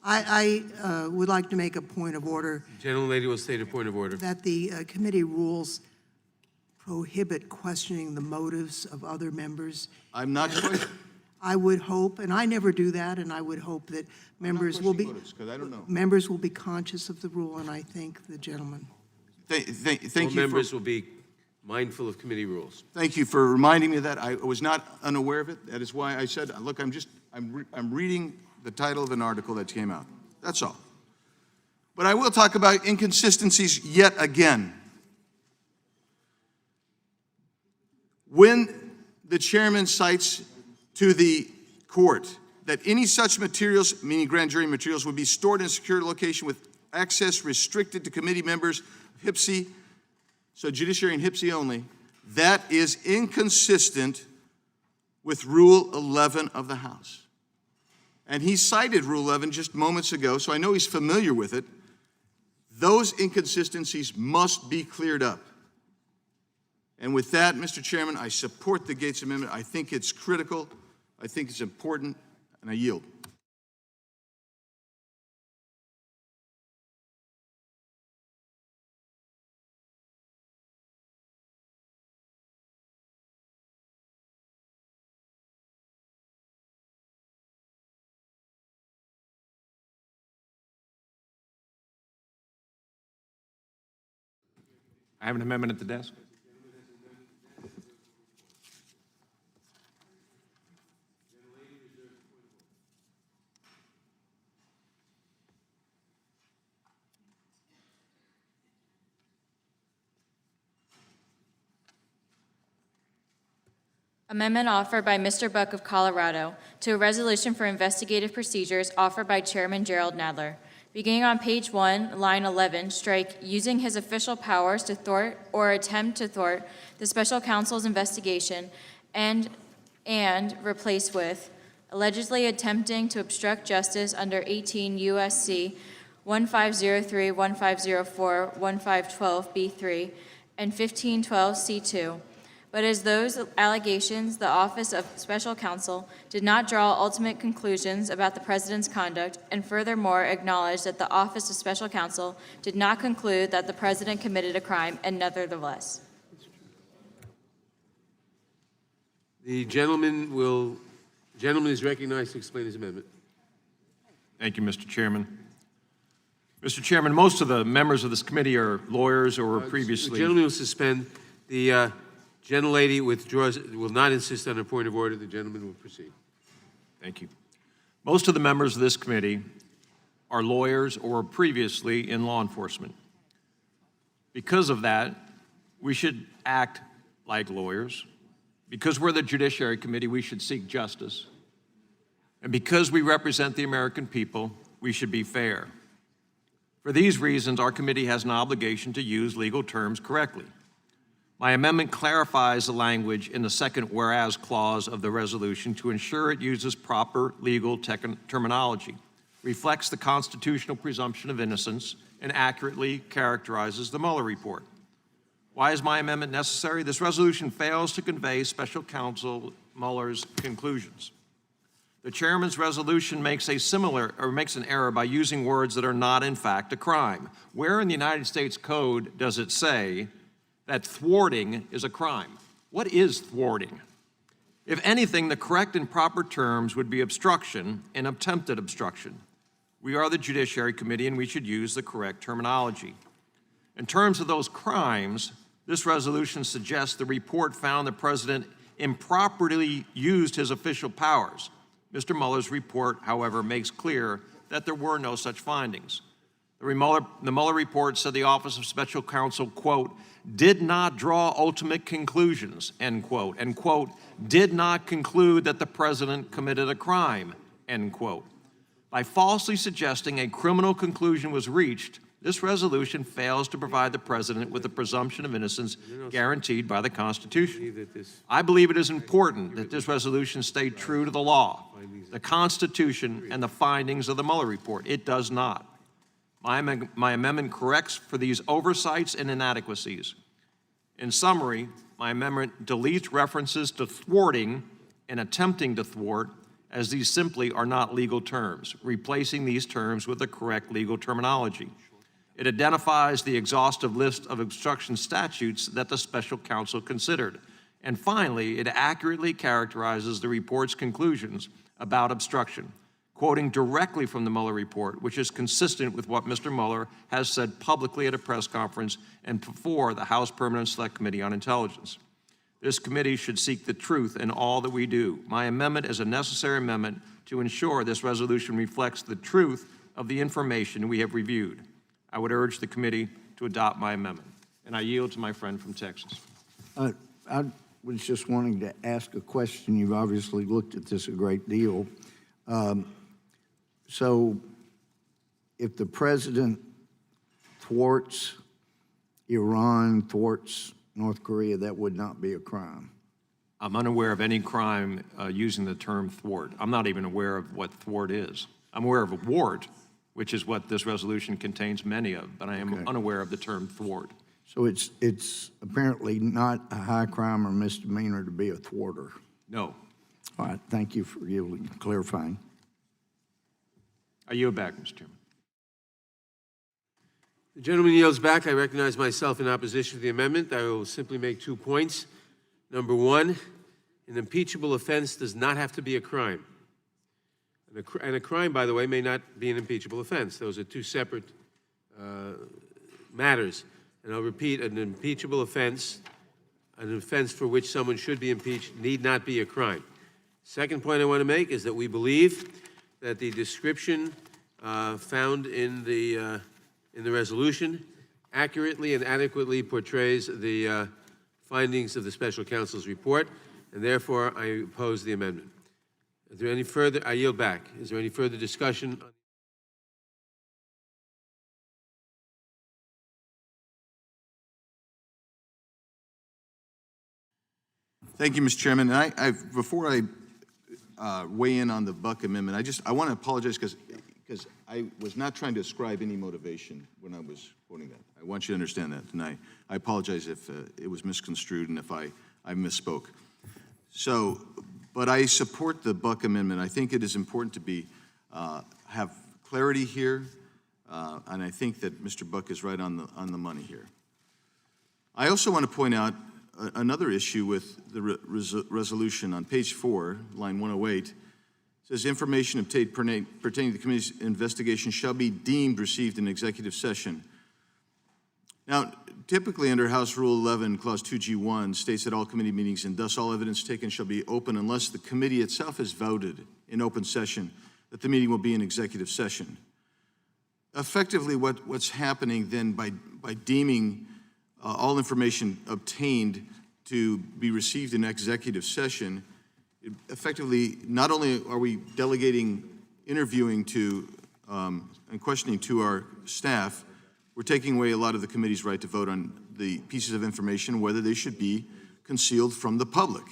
I would like to make a point of order Gentlelady will state a point of order. that the committee rules prohibit questioning the motives of other members. I'm not quite. I would hope, and I never do that, and I would hope that members will be Because I don't know. members will be conscious of the rule, and I thank the gentleman. Thank All you. members will be mindful of committee rules. Thank you for reminding me of that. I was not unaware of it. That is why I said, look, I'm reading the title of an article that came out. That's all. But I will talk about inconsistencies yet again. When the chairman cites to the court that any such materials, meaning grand jury materials, would be stored in a secure location with access restricted to committee members of HPSI, so judiciary and HPSI only, that is inconsistent with Rule 11 of the House. And he cited Rule 11 just moments ago, so I know he's familiar with it. Those inconsistencies must be cleared up. And with that, Mr. Chairman, I support the Gates Amendment. I think it's critical, I think it's important, and I yield. I have an amendment at the desk. Amendment offered by Mr. Buck of Colorado to a resolution for investigative procedures offered by Chairman Gerald Nadler. Beginning on page 1, line 11, strike "using his official powers to thwart or attempt to thwart the special counsel's investigation," and replace with "allegedly attempting to obstruct justice under 18 U.S.C. 1503, 1504, 1512b3, and 1512c2. But as those allegations, the Office of Special Counsel did not draw ultimate conclusions about the President's conduct, and furthermore acknowledged that the Office of Special Counsel did not conclude that the President committed a crime, and nevertheless. The gentleman is recognized to explain his amendment. Thank you, Mr. Chairman. Mr. Chairman, most of the members of this committee are lawyers or were previously... The gentleman will suspend. The gentlelady withdraws, will not insist on a point of order. The gentleman will proceed. Thank you. Most of the members of this committee are lawyers or were previously in law enforcement. Because of that, we should act like lawyers. Because we're the Judiciary Committee, we should seek justice. And because we represent the American people, we should be fair. For these reasons, our committee has an obligation to use legal terms correctly. My amendment clarifies the language in the second whereas clause of the resolution to ensure it uses proper legal terminology, reflects the constitutional presumption of innocence, and accurately characterizes the Mueller report. Why is my amendment necessary? This resolution fails to convey Special Counsel Mueller's conclusions. The chairman's resolution makes an error by using words that are not in fact a crime. Where in the United States Code does it say that thwarting is a crime? What is thwarting? If anything, the correct and proper terms would be obstruction and attempted obstruction. We are the Judiciary Committee, and we should use the correct terminology. In terms of those crimes, this resolution suggests the report found the president improperly used his official powers. Mr. Mueller's report, however, makes clear that there were no such findings. The Mueller report said the Office of Special Counsel, quote, did not draw ultimate conclusions, end quote, and, quote, did not conclude that the president committed a crime, end quote. By falsely suggesting a criminal conclusion was reached, this resolution fails to provide the president with a presumption of innocence guaranteed by the Constitution. I believe it is important that this resolution stay true to the law, the Constitution, and the findings of the Mueller report. It does not. My amendment corrects for these oversights and inadequacies. In summary, my amendment deletes references to thwarting and attempting to thwart, as these simply are not legal terms, replacing these terms with the correct legal terminology. It identifies the exhaustive list of obstruction statutes that the special counsel considered. And finally, it accurately characterizes the report's conclusions about obstruction, quoting directly from the Mueller report, which is consistent with what Mr. Mueller has said publicly at a press conference and before the House Permanent Select Committee on Intelligence. This committee should seek the truth in all that we do. My amendment is a necessary amendment to ensure this resolution reflects the truth of the information we have reviewed. I would urge the committee to adopt my amendment. And I yield to my friend from Texas. I was just wanting to ask a question. You've obviously looked at this a great deal. So if the president thwarts Iran, thwarts North Korea, that would not be a crime? I'm unaware of any crime using the term thwart. I'm not even aware of what thwart is. I'm aware of a wart, which is what this resolution contains many of, but I am unaware of the term thwart. So it's apparently not a high crime or misdemeanor to be a thwarter? No. All right, thank you for clarifying. I yield back, Mr. Chairman. The gentleman yields back. I recognize myself in opposition to the amendment. I will simply make 2 points. Number one, an impeachable offense does not have to be a crime. And a crime, by the way, may not be an impeachable offense. Those are two separate matters. And I'll repeat, an impeachable offense, an offense for which someone should be impeached, need not be a crime. Second point I want to make is that we believe that the description found in the resolution accurately and adequately portrays the findings of the special counsel's report, and therefore I oppose the amendment. Is there any further? I yield back. Is there any further discussion? Thank you, Mr. Chairman. And before I weigh in on the Buck Amendment, I want to apologize because I was not trying to ascribe any motivation when I was quoting that. I want you to understand that, and I apologize if it was misconstrued and if I misspoke. So, but I support the Buck Amendment. I think it is important to have clarity here, and I think that Mr. Buck is right on the money here. I also want to point out another issue with the resolution on page 4, line 108. It says information obtained pertaining to the committee's investigation shall be deemed received in executive session. Now, typically under House Rule 11, Clause 2G1 states that all committee meetings and thus all evidence taken shall be open unless the committee itself has voted in open session that the meeting will be in executive session. Effectively, what's happening then by deeming all information obtained to be received in executive session, effectively, not only are we delegating interviewing to and questioning to our staff, we're taking away a lot of the committee's right to vote on the pieces of information, whether they should be concealed from the public.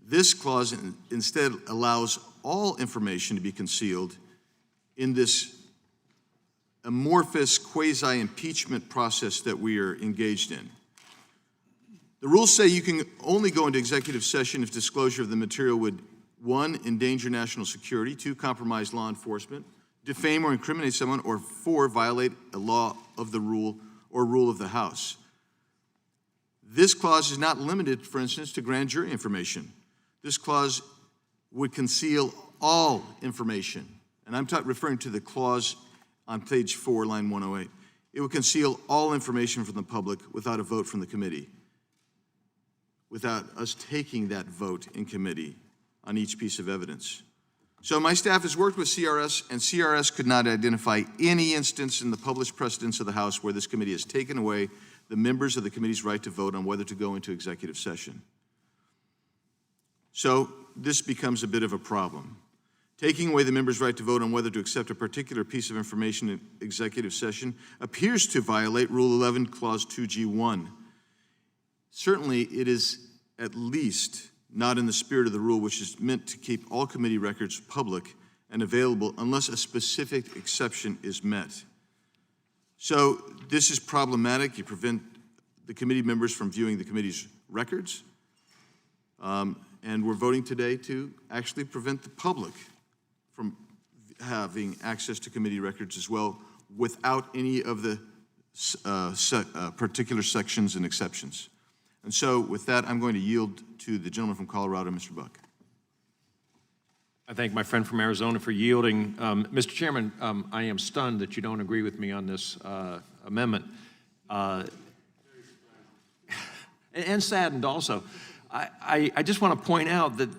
This clause instead allows all information to be concealed in this amorphous quasi-impeachment process that we are engaged in. The rules say you can only go into executive session if disclosure of the material would, 1, endanger national security, 2, compromise law enforcement, defame or incriminate someone, or 4, violate a law of the rule or rule of the House. This clause is not limited, for instance, to grand jury information. This clause would conceal all information and I'm referring to the clause on page 4, line 108. It will conceal all information from the public without a vote from the committee, without us taking that vote in committee on each piece of evidence. So my staff has worked with CRS, and CRS could not identify any instance in the published precedents of the House where this committee has taken away the members of the committee's right to vote on whether to go into executive session. So this becomes a bit of a problem. Taking away the members' right to vote on whether to accept a particular piece of information in executive session appears to violate Rule 11, Clause 2G1. Certainly, it is at least not in the spirit of the rule, which is meant to keep all committee records public and available unless a specific exception is met. So this is problematic. You prevent the committee members from viewing the committee's records. And we're voting today to actually prevent the public from having access to committee records as well without any of the particular sections and exceptions. And so with that, I'm going to yield to the gentleman from Colorado, Mr. Buck. I thank my friend from Arizona for yielding. Mr. Chairman, I am stunned that you don't agree with me on this amendment. And saddened also. I just want to point out that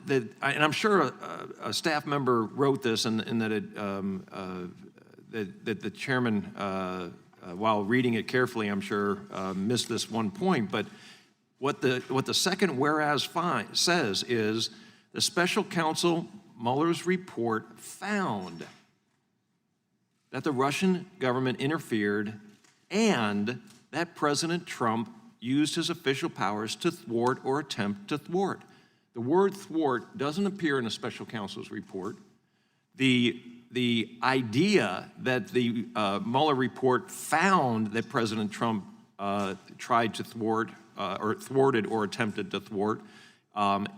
and I'm sure a staff member wrote this and that that the chairman, while reading it carefully, I'm sure missed this one point. But what the second whereas says is the special counsel Mueller's report found that the Russian government interfered and that President Trump used his official powers to thwart or attempt to thwart. The word thwart doesn't appear in the special counsel's report. The idea that the Mueller report found that President Trump tried to thwart or thwarted or attempted to thwart,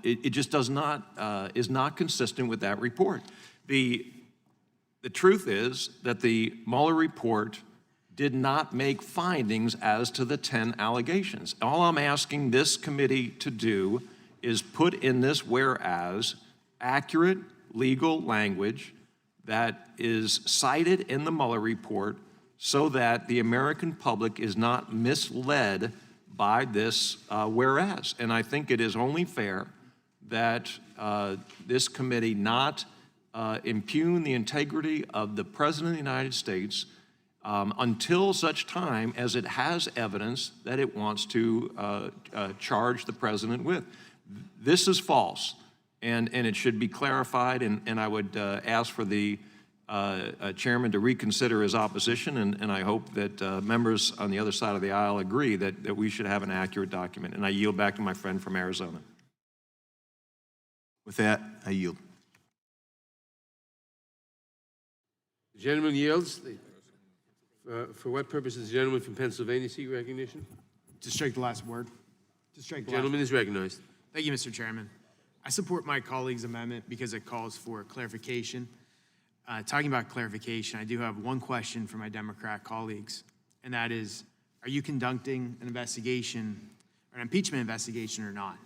it just does not, is not consistent with that report. The truth is that the Mueller report did not make findings as to the 10 allegations. All I'm asking this committee to do is put in this whereas accurate legal language that is cited in the Mueller report so that the American public is not misled by this whereas. And I think it is only fair that this committee not impugn the integrity of the President of the United States until such time as it has evidence that it wants to charge the President with. This is false, and it should be clarified, and I would ask for the chairman to reconsider his opposition, and I hope that members on the other side of the aisle agree that we should have an accurate document. And I yield back to my friend from Arizona. With that, I yield. The gentleman yields. For what purpose does the gentleman from Pennsylvania seek recognition? To strike the last word. To strike the Gentleman is recognized. Thank you, Mr. Chairman. I support my colleague's amendment because it calls for clarification. Talking about clarification, I do have one question for my Democrat colleagues, and that is, are you conducting an investigation, or an impeachment investigation or not?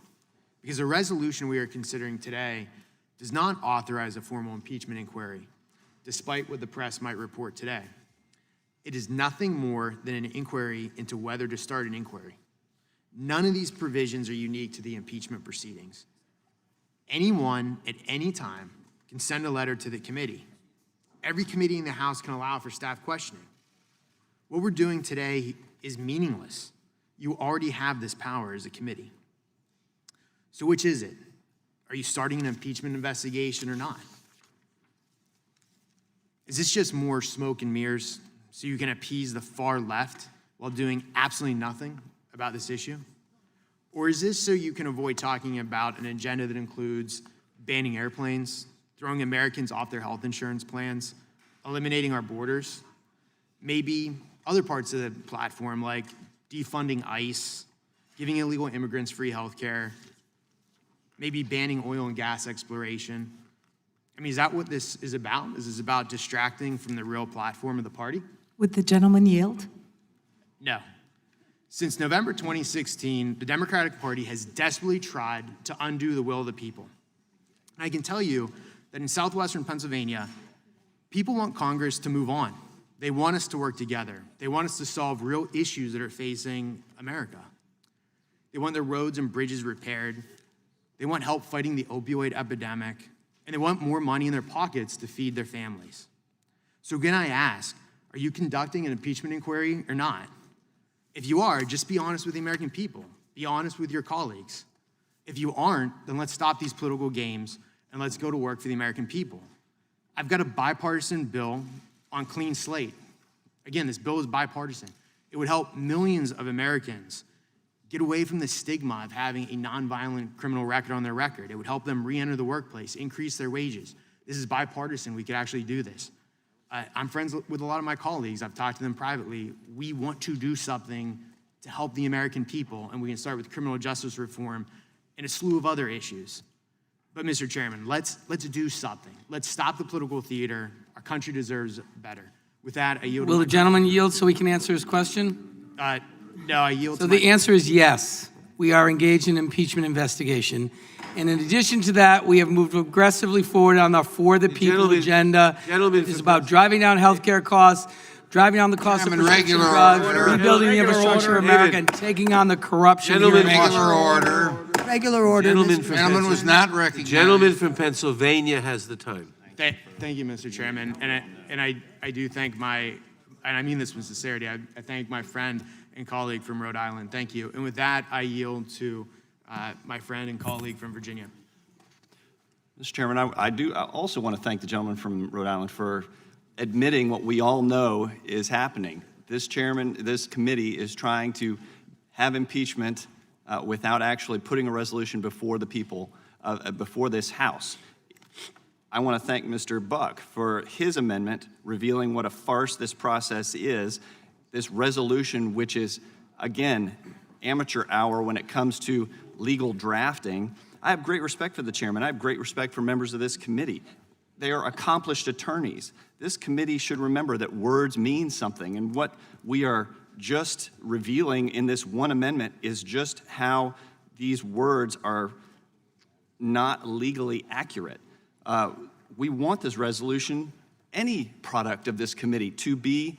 Because the resolution we are considering today does not authorize a formal impeachment inquiry, despite what the press might report today. It is nothing more than an inquiry into whether to start an inquiry. None of these provisions are unique to the impeachment proceedings. Anyone at any time can send a letter to the committee. Every committee in the House can allow for staff questioning. What we're doing today is meaningless. You already have this power as a committee. So which is it? Are you starting an impeachment investigation or not? Is this just more smoke and mirrors so you can appease the far left while doing absolutely nothing about this issue? Or is this so you can avoid talking about an agenda that includes banning airplanes, throwing Americans off their health insurance plans, eliminating our borders, maybe other parts of the platform like defunding ICE, giving illegal immigrants free health care, maybe banning oil and gas exploration? I mean, is that what this is about? Is this about distracting from the real platform of the party? Would the gentleman yield? No. Since November 2016, the Democratic Party has desperately tried to undo the will of the people. And I can tell you that in southwestern Pennsylvania, People want Congress to move on. They want us to work together. They want us to solve real issues that are facing America. They want their roads and bridges repaired. They want help fighting the opioid epidemic. And they want more money in their pockets to feed their families. So again, I ask, are you conducting an impeachment inquiry or not? If you are, just be honest with the American people. Be honest with your colleagues. If you aren't, then let's stop these political games and let's go to work for the American people. I've got a bipartisan bill on clean slate. Again, this bill is bipartisan. It would help millions of Americans get away from the stigma of having a nonviolent criminal record on their record. It would help them re-enter the workplace, increase their wages. This is bipartisan. We could actually do this. I'm friends with a lot of my colleagues. I've talked to them privately. We want to do something to help the American people, and we can start with criminal justice reform and a slew of other issues. But Mr. Chairman, let's do something. Let's stop the political theater. Our country deserves better. With that, I yield. Will the gentleman yield so he can answer his question? No, I yield. So the answer is yes. We are engaged in impeachment investigation. And in addition to that, we have moved aggressively forward on our For the People agenda. It's about driving down healthcare costs, driving down the cost of prescription drugs, rebuilding the infrastructure of America, and taking on the corruption here in Washington. Regular order. Gentleman was not recognized. Gentleman from Pennsylvania has the time. Thank you, Mr. Chairman. And I do thank and I mean this with sincerity, I thank my friend and colleague from Rhode Island. Thank you. And with that, I yield to my friend and colleague from Virginia. Mr. Chairman, I also want to thank the gentleman from Rhode Island for admitting what we all know is happening. This committee is trying to have impeachment without actually putting a resolution before the people, before this House. I want to thank Mr. Buck for his amendment revealing what a farce this process is, this resolution which is, again, amateur hour when it comes to legal drafting. I have great respect for the chairman. I have great respect for members of this committee. They are accomplished attorneys. This committee should remember that words mean something, and what we are just revealing in this one amendment is just how these words are not legally accurate. We want this resolution, any product of this committee, to be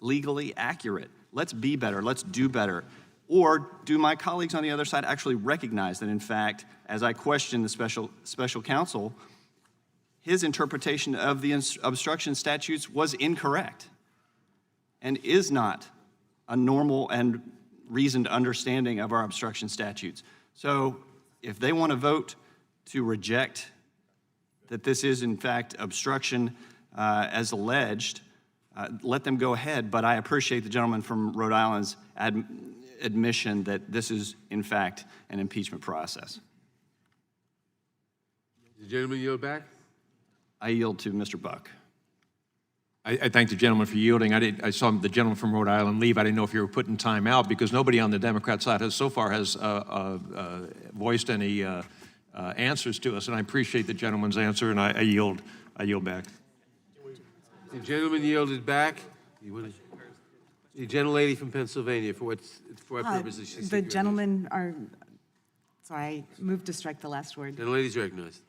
legally accurate. Let's be better. Let's do better. Or do my colleagues on the other side actually recognize that, in fact, as I question the special counsel, his interpretation of the obstruction statutes was incorrect and is not a normal and reasoned understanding of our obstruction statutes. So if they want to vote to reject that this is, in fact, obstruction as alleged, let them go ahead. But I appreciate the gentleman from Rhode Island's admission that this is, in fact, an impeachment process. The gentleman yield back? I yield to Mr. Buck. I thank the gentleman for yielding. I saw the gentleman from Rhode Island leave. I didn't know if you were putting time out because nobody on the Democrat side has voiced any answers to us, and I appreciate the gentleman's answer, and I yield back. The gentleman yielded back. The gentlelady from Pennsylvania, for what purposes she The gentlemen are, sorry, I moved to strike the last word. Gentlelady's recognized.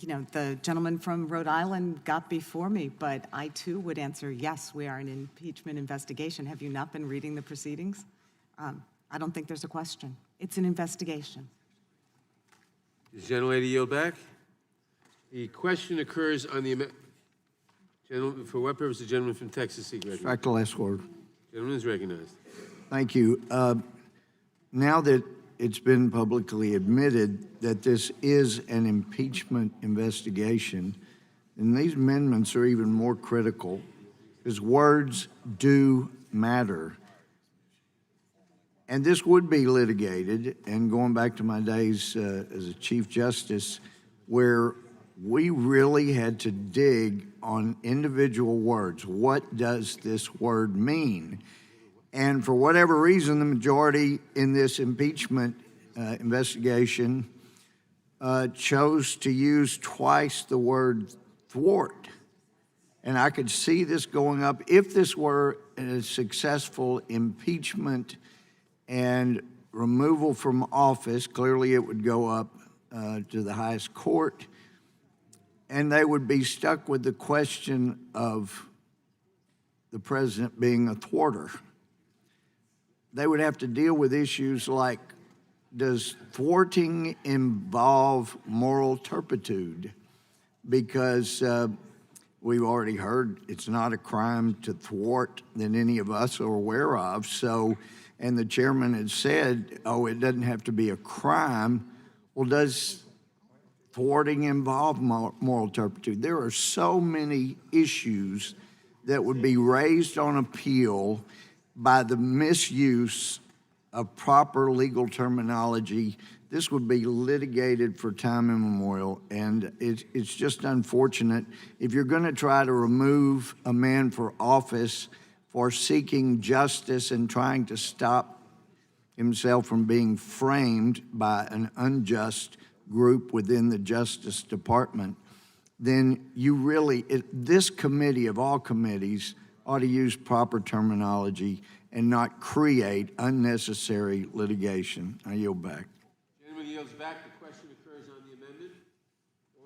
You know, the gentleman from Rhode Island got before me, but I too would answer, yes, we are in an impeachment investigation. Have you not been reading the proceedings? I don't think there's a question. It's an investigation. Does the gentlelady yield back? The question occurs on the gentleman. For what purpose? The gentleman from Texas seek recognition. Strike the last word. Gentleman is recognized. Thank you. Now that it's been publicly admitted that this is an impeachment investigation, and these amendments are even more critical because words do matter. And this would be litigated, and going back to my days as a Chief Justice, where we really had to dig on individual words. What does this word mean? And for whatever reason, the majority in this impeachment investigation chose to use twice the word thwart. And I could see this going up. If this were a successful impeachment and removal from office, clearly it would go up to the highest court. and they would be stuck with the question of the president being a thwarter. They would have to deal with issues like, does thwarting involve moral turpitude? Because we've already heard it's not a crime to thwart that any of us are aware of. So, and the chairman had said, oh, it doesn't have to be a crime. Well, does thwarting involve moral turpitude? There are so many issues that would be raised on appeal by the misuse of proper legal terminology. This would be litigated for time immemorial, and it's just unfortunate. If you're going to try to remove a man for office for seeking justice and trying to stop himself from being framed by an unjust group within the Justice Department, then you really, this committee of all committees ought to use proper terminology and not create unnecessary litigation. I yield back. Gentleman yields back. The question occurs on the amendment.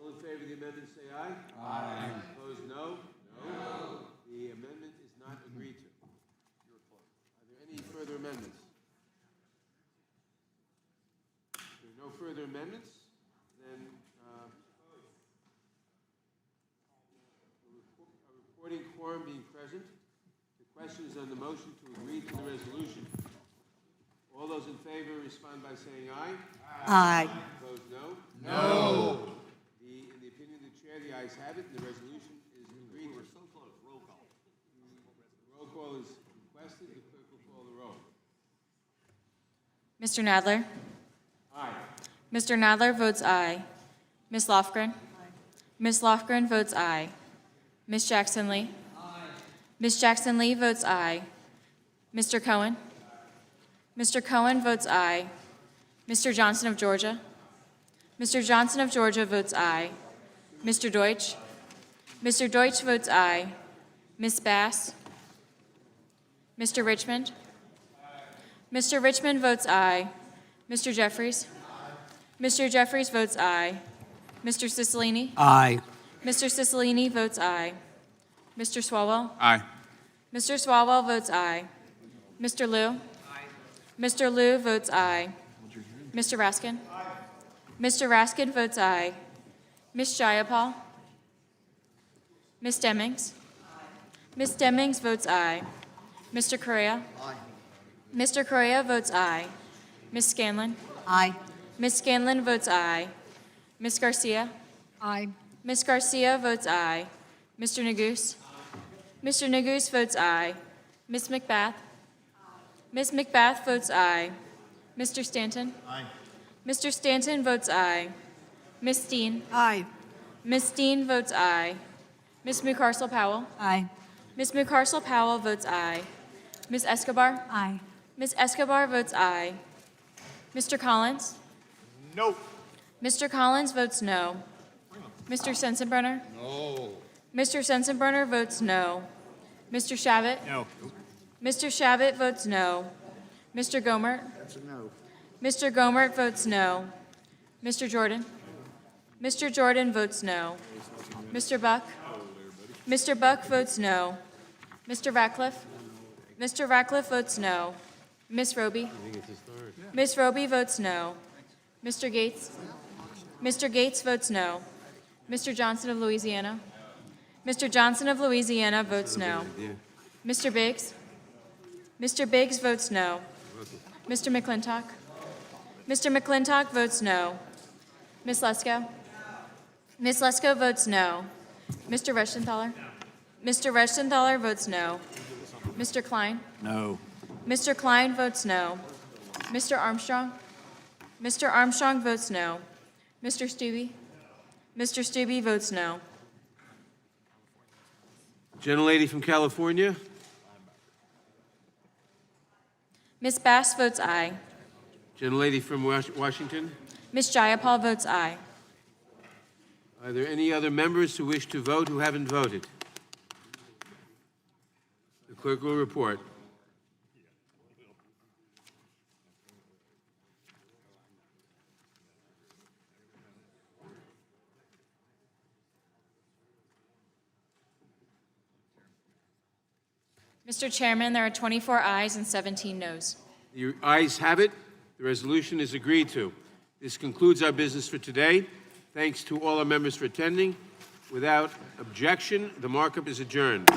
All in favor of the amendment say aye. Aye. Opposed, no? No. The amendment is not agreed to. Are there any further amendments? If there are no further amendments, then a reporting quorum being present, the question is on the motion to agree to the resolution. All those in favor respond by saying aye. Aye. Opposed, no? No. In the opinion of the chair, the ayes have it, and the resolution is agreed to. We're so close. Roll call. Roll call is requested. The clerk will call the roll. Mr. Nadler? Aye. Mr. Nadler votes aye. Ms. Lofgren? Ms. Lofgren votes aye. Ms. Jackson Lee? Ms. Jackson Lee votes aye. Mr. Cohen? Mr. Cohen votes aye. Mr. Johnson of Georgia? Mr. Johnson of Georgia votes aye. Mr. Deutsch? Mr. Deutsch votes aye. Ms. Bass? Mr. Richmond? Mr. Richmond votes aye. Mr. Jeffries? Mr. Jeffries votes aye. Mr. Cicilline? Aye. Mr. Cicilline votes aye. Mr. Swalwell? Aye. Mr. Swalwell votes aye. Mr. Liu? Mr. Liu votes aye. Mr. Raskin? Mr. Raskin votes aye. Ms. Jayapal? Ms. Demings? Ms. Demings votes aye. Mr. Correa? Mr. Correa votes aye. Ms. Scanlon? Aye. Ms. Scanlon votes aye. Ms. Garcia? Aye. Ms. Garcia votes aye. Mr. Neguse? Mr. Neguse votes aye. Ms. McBath? Ms. McBath votes aye. Mr. Stanton? Aye. Mr. Stanton votes aye. Ms. Steen? Aye. Ms. Steen votes aye. Ms. McCarcel Powell? Aye. Ms. McCarcel Powell votes aye. Ms. Escobar? Aye. Ms. Escobar votes aye. Mr. Collins? No. Mr. Collins votes no. Mr. Sensenbrenner? No. Mr. Sensenbrenner votes no. Mr. Shabbat? No. Mr. Shabbat votes no. Mr. Gomert? That's a no. Mr. Gomert votes no. Mr. Jordan? Mr. Jordan votes no. Mr. Buck? Mr. Buck votes no. Mr. Ratcliffe? Mr. Ratcliffe votes no. Ms. Roby? Ms. Roby votes no. Mr. Gates? Mr. Gates votes no. Mr. Johnson of Louisiana? Mr. Johnson of Louisiana votes no. Mr. Biggs? Mr. Biggs votes no. Mr. McClintock? Mr. McClintock votes no. Ms. Lesko? Ms. Lesko votes no. Mr. Reschenthaler? Mr. Reschenthaler votes no. Mr. Klein? No. Mr. Klein votes no. Mr. Armstrong? Mr. Armstrong votes no. Mr. Stubbe? Mr. Stubbe votes no. Gentlelady from California? Ms. Bass votes aye. Gentlelady from Washington? Ms. Jayapal votes aye. Are there any other members who wish to vote who haven't voted? The clerk will report. Mr. Chairman, there are 24 ayes and 17 noes. The ayes have it. The resolution is agreed to. This concludes our business for today. Thanks to all our members for attending. Without objection, the markup is adjourned.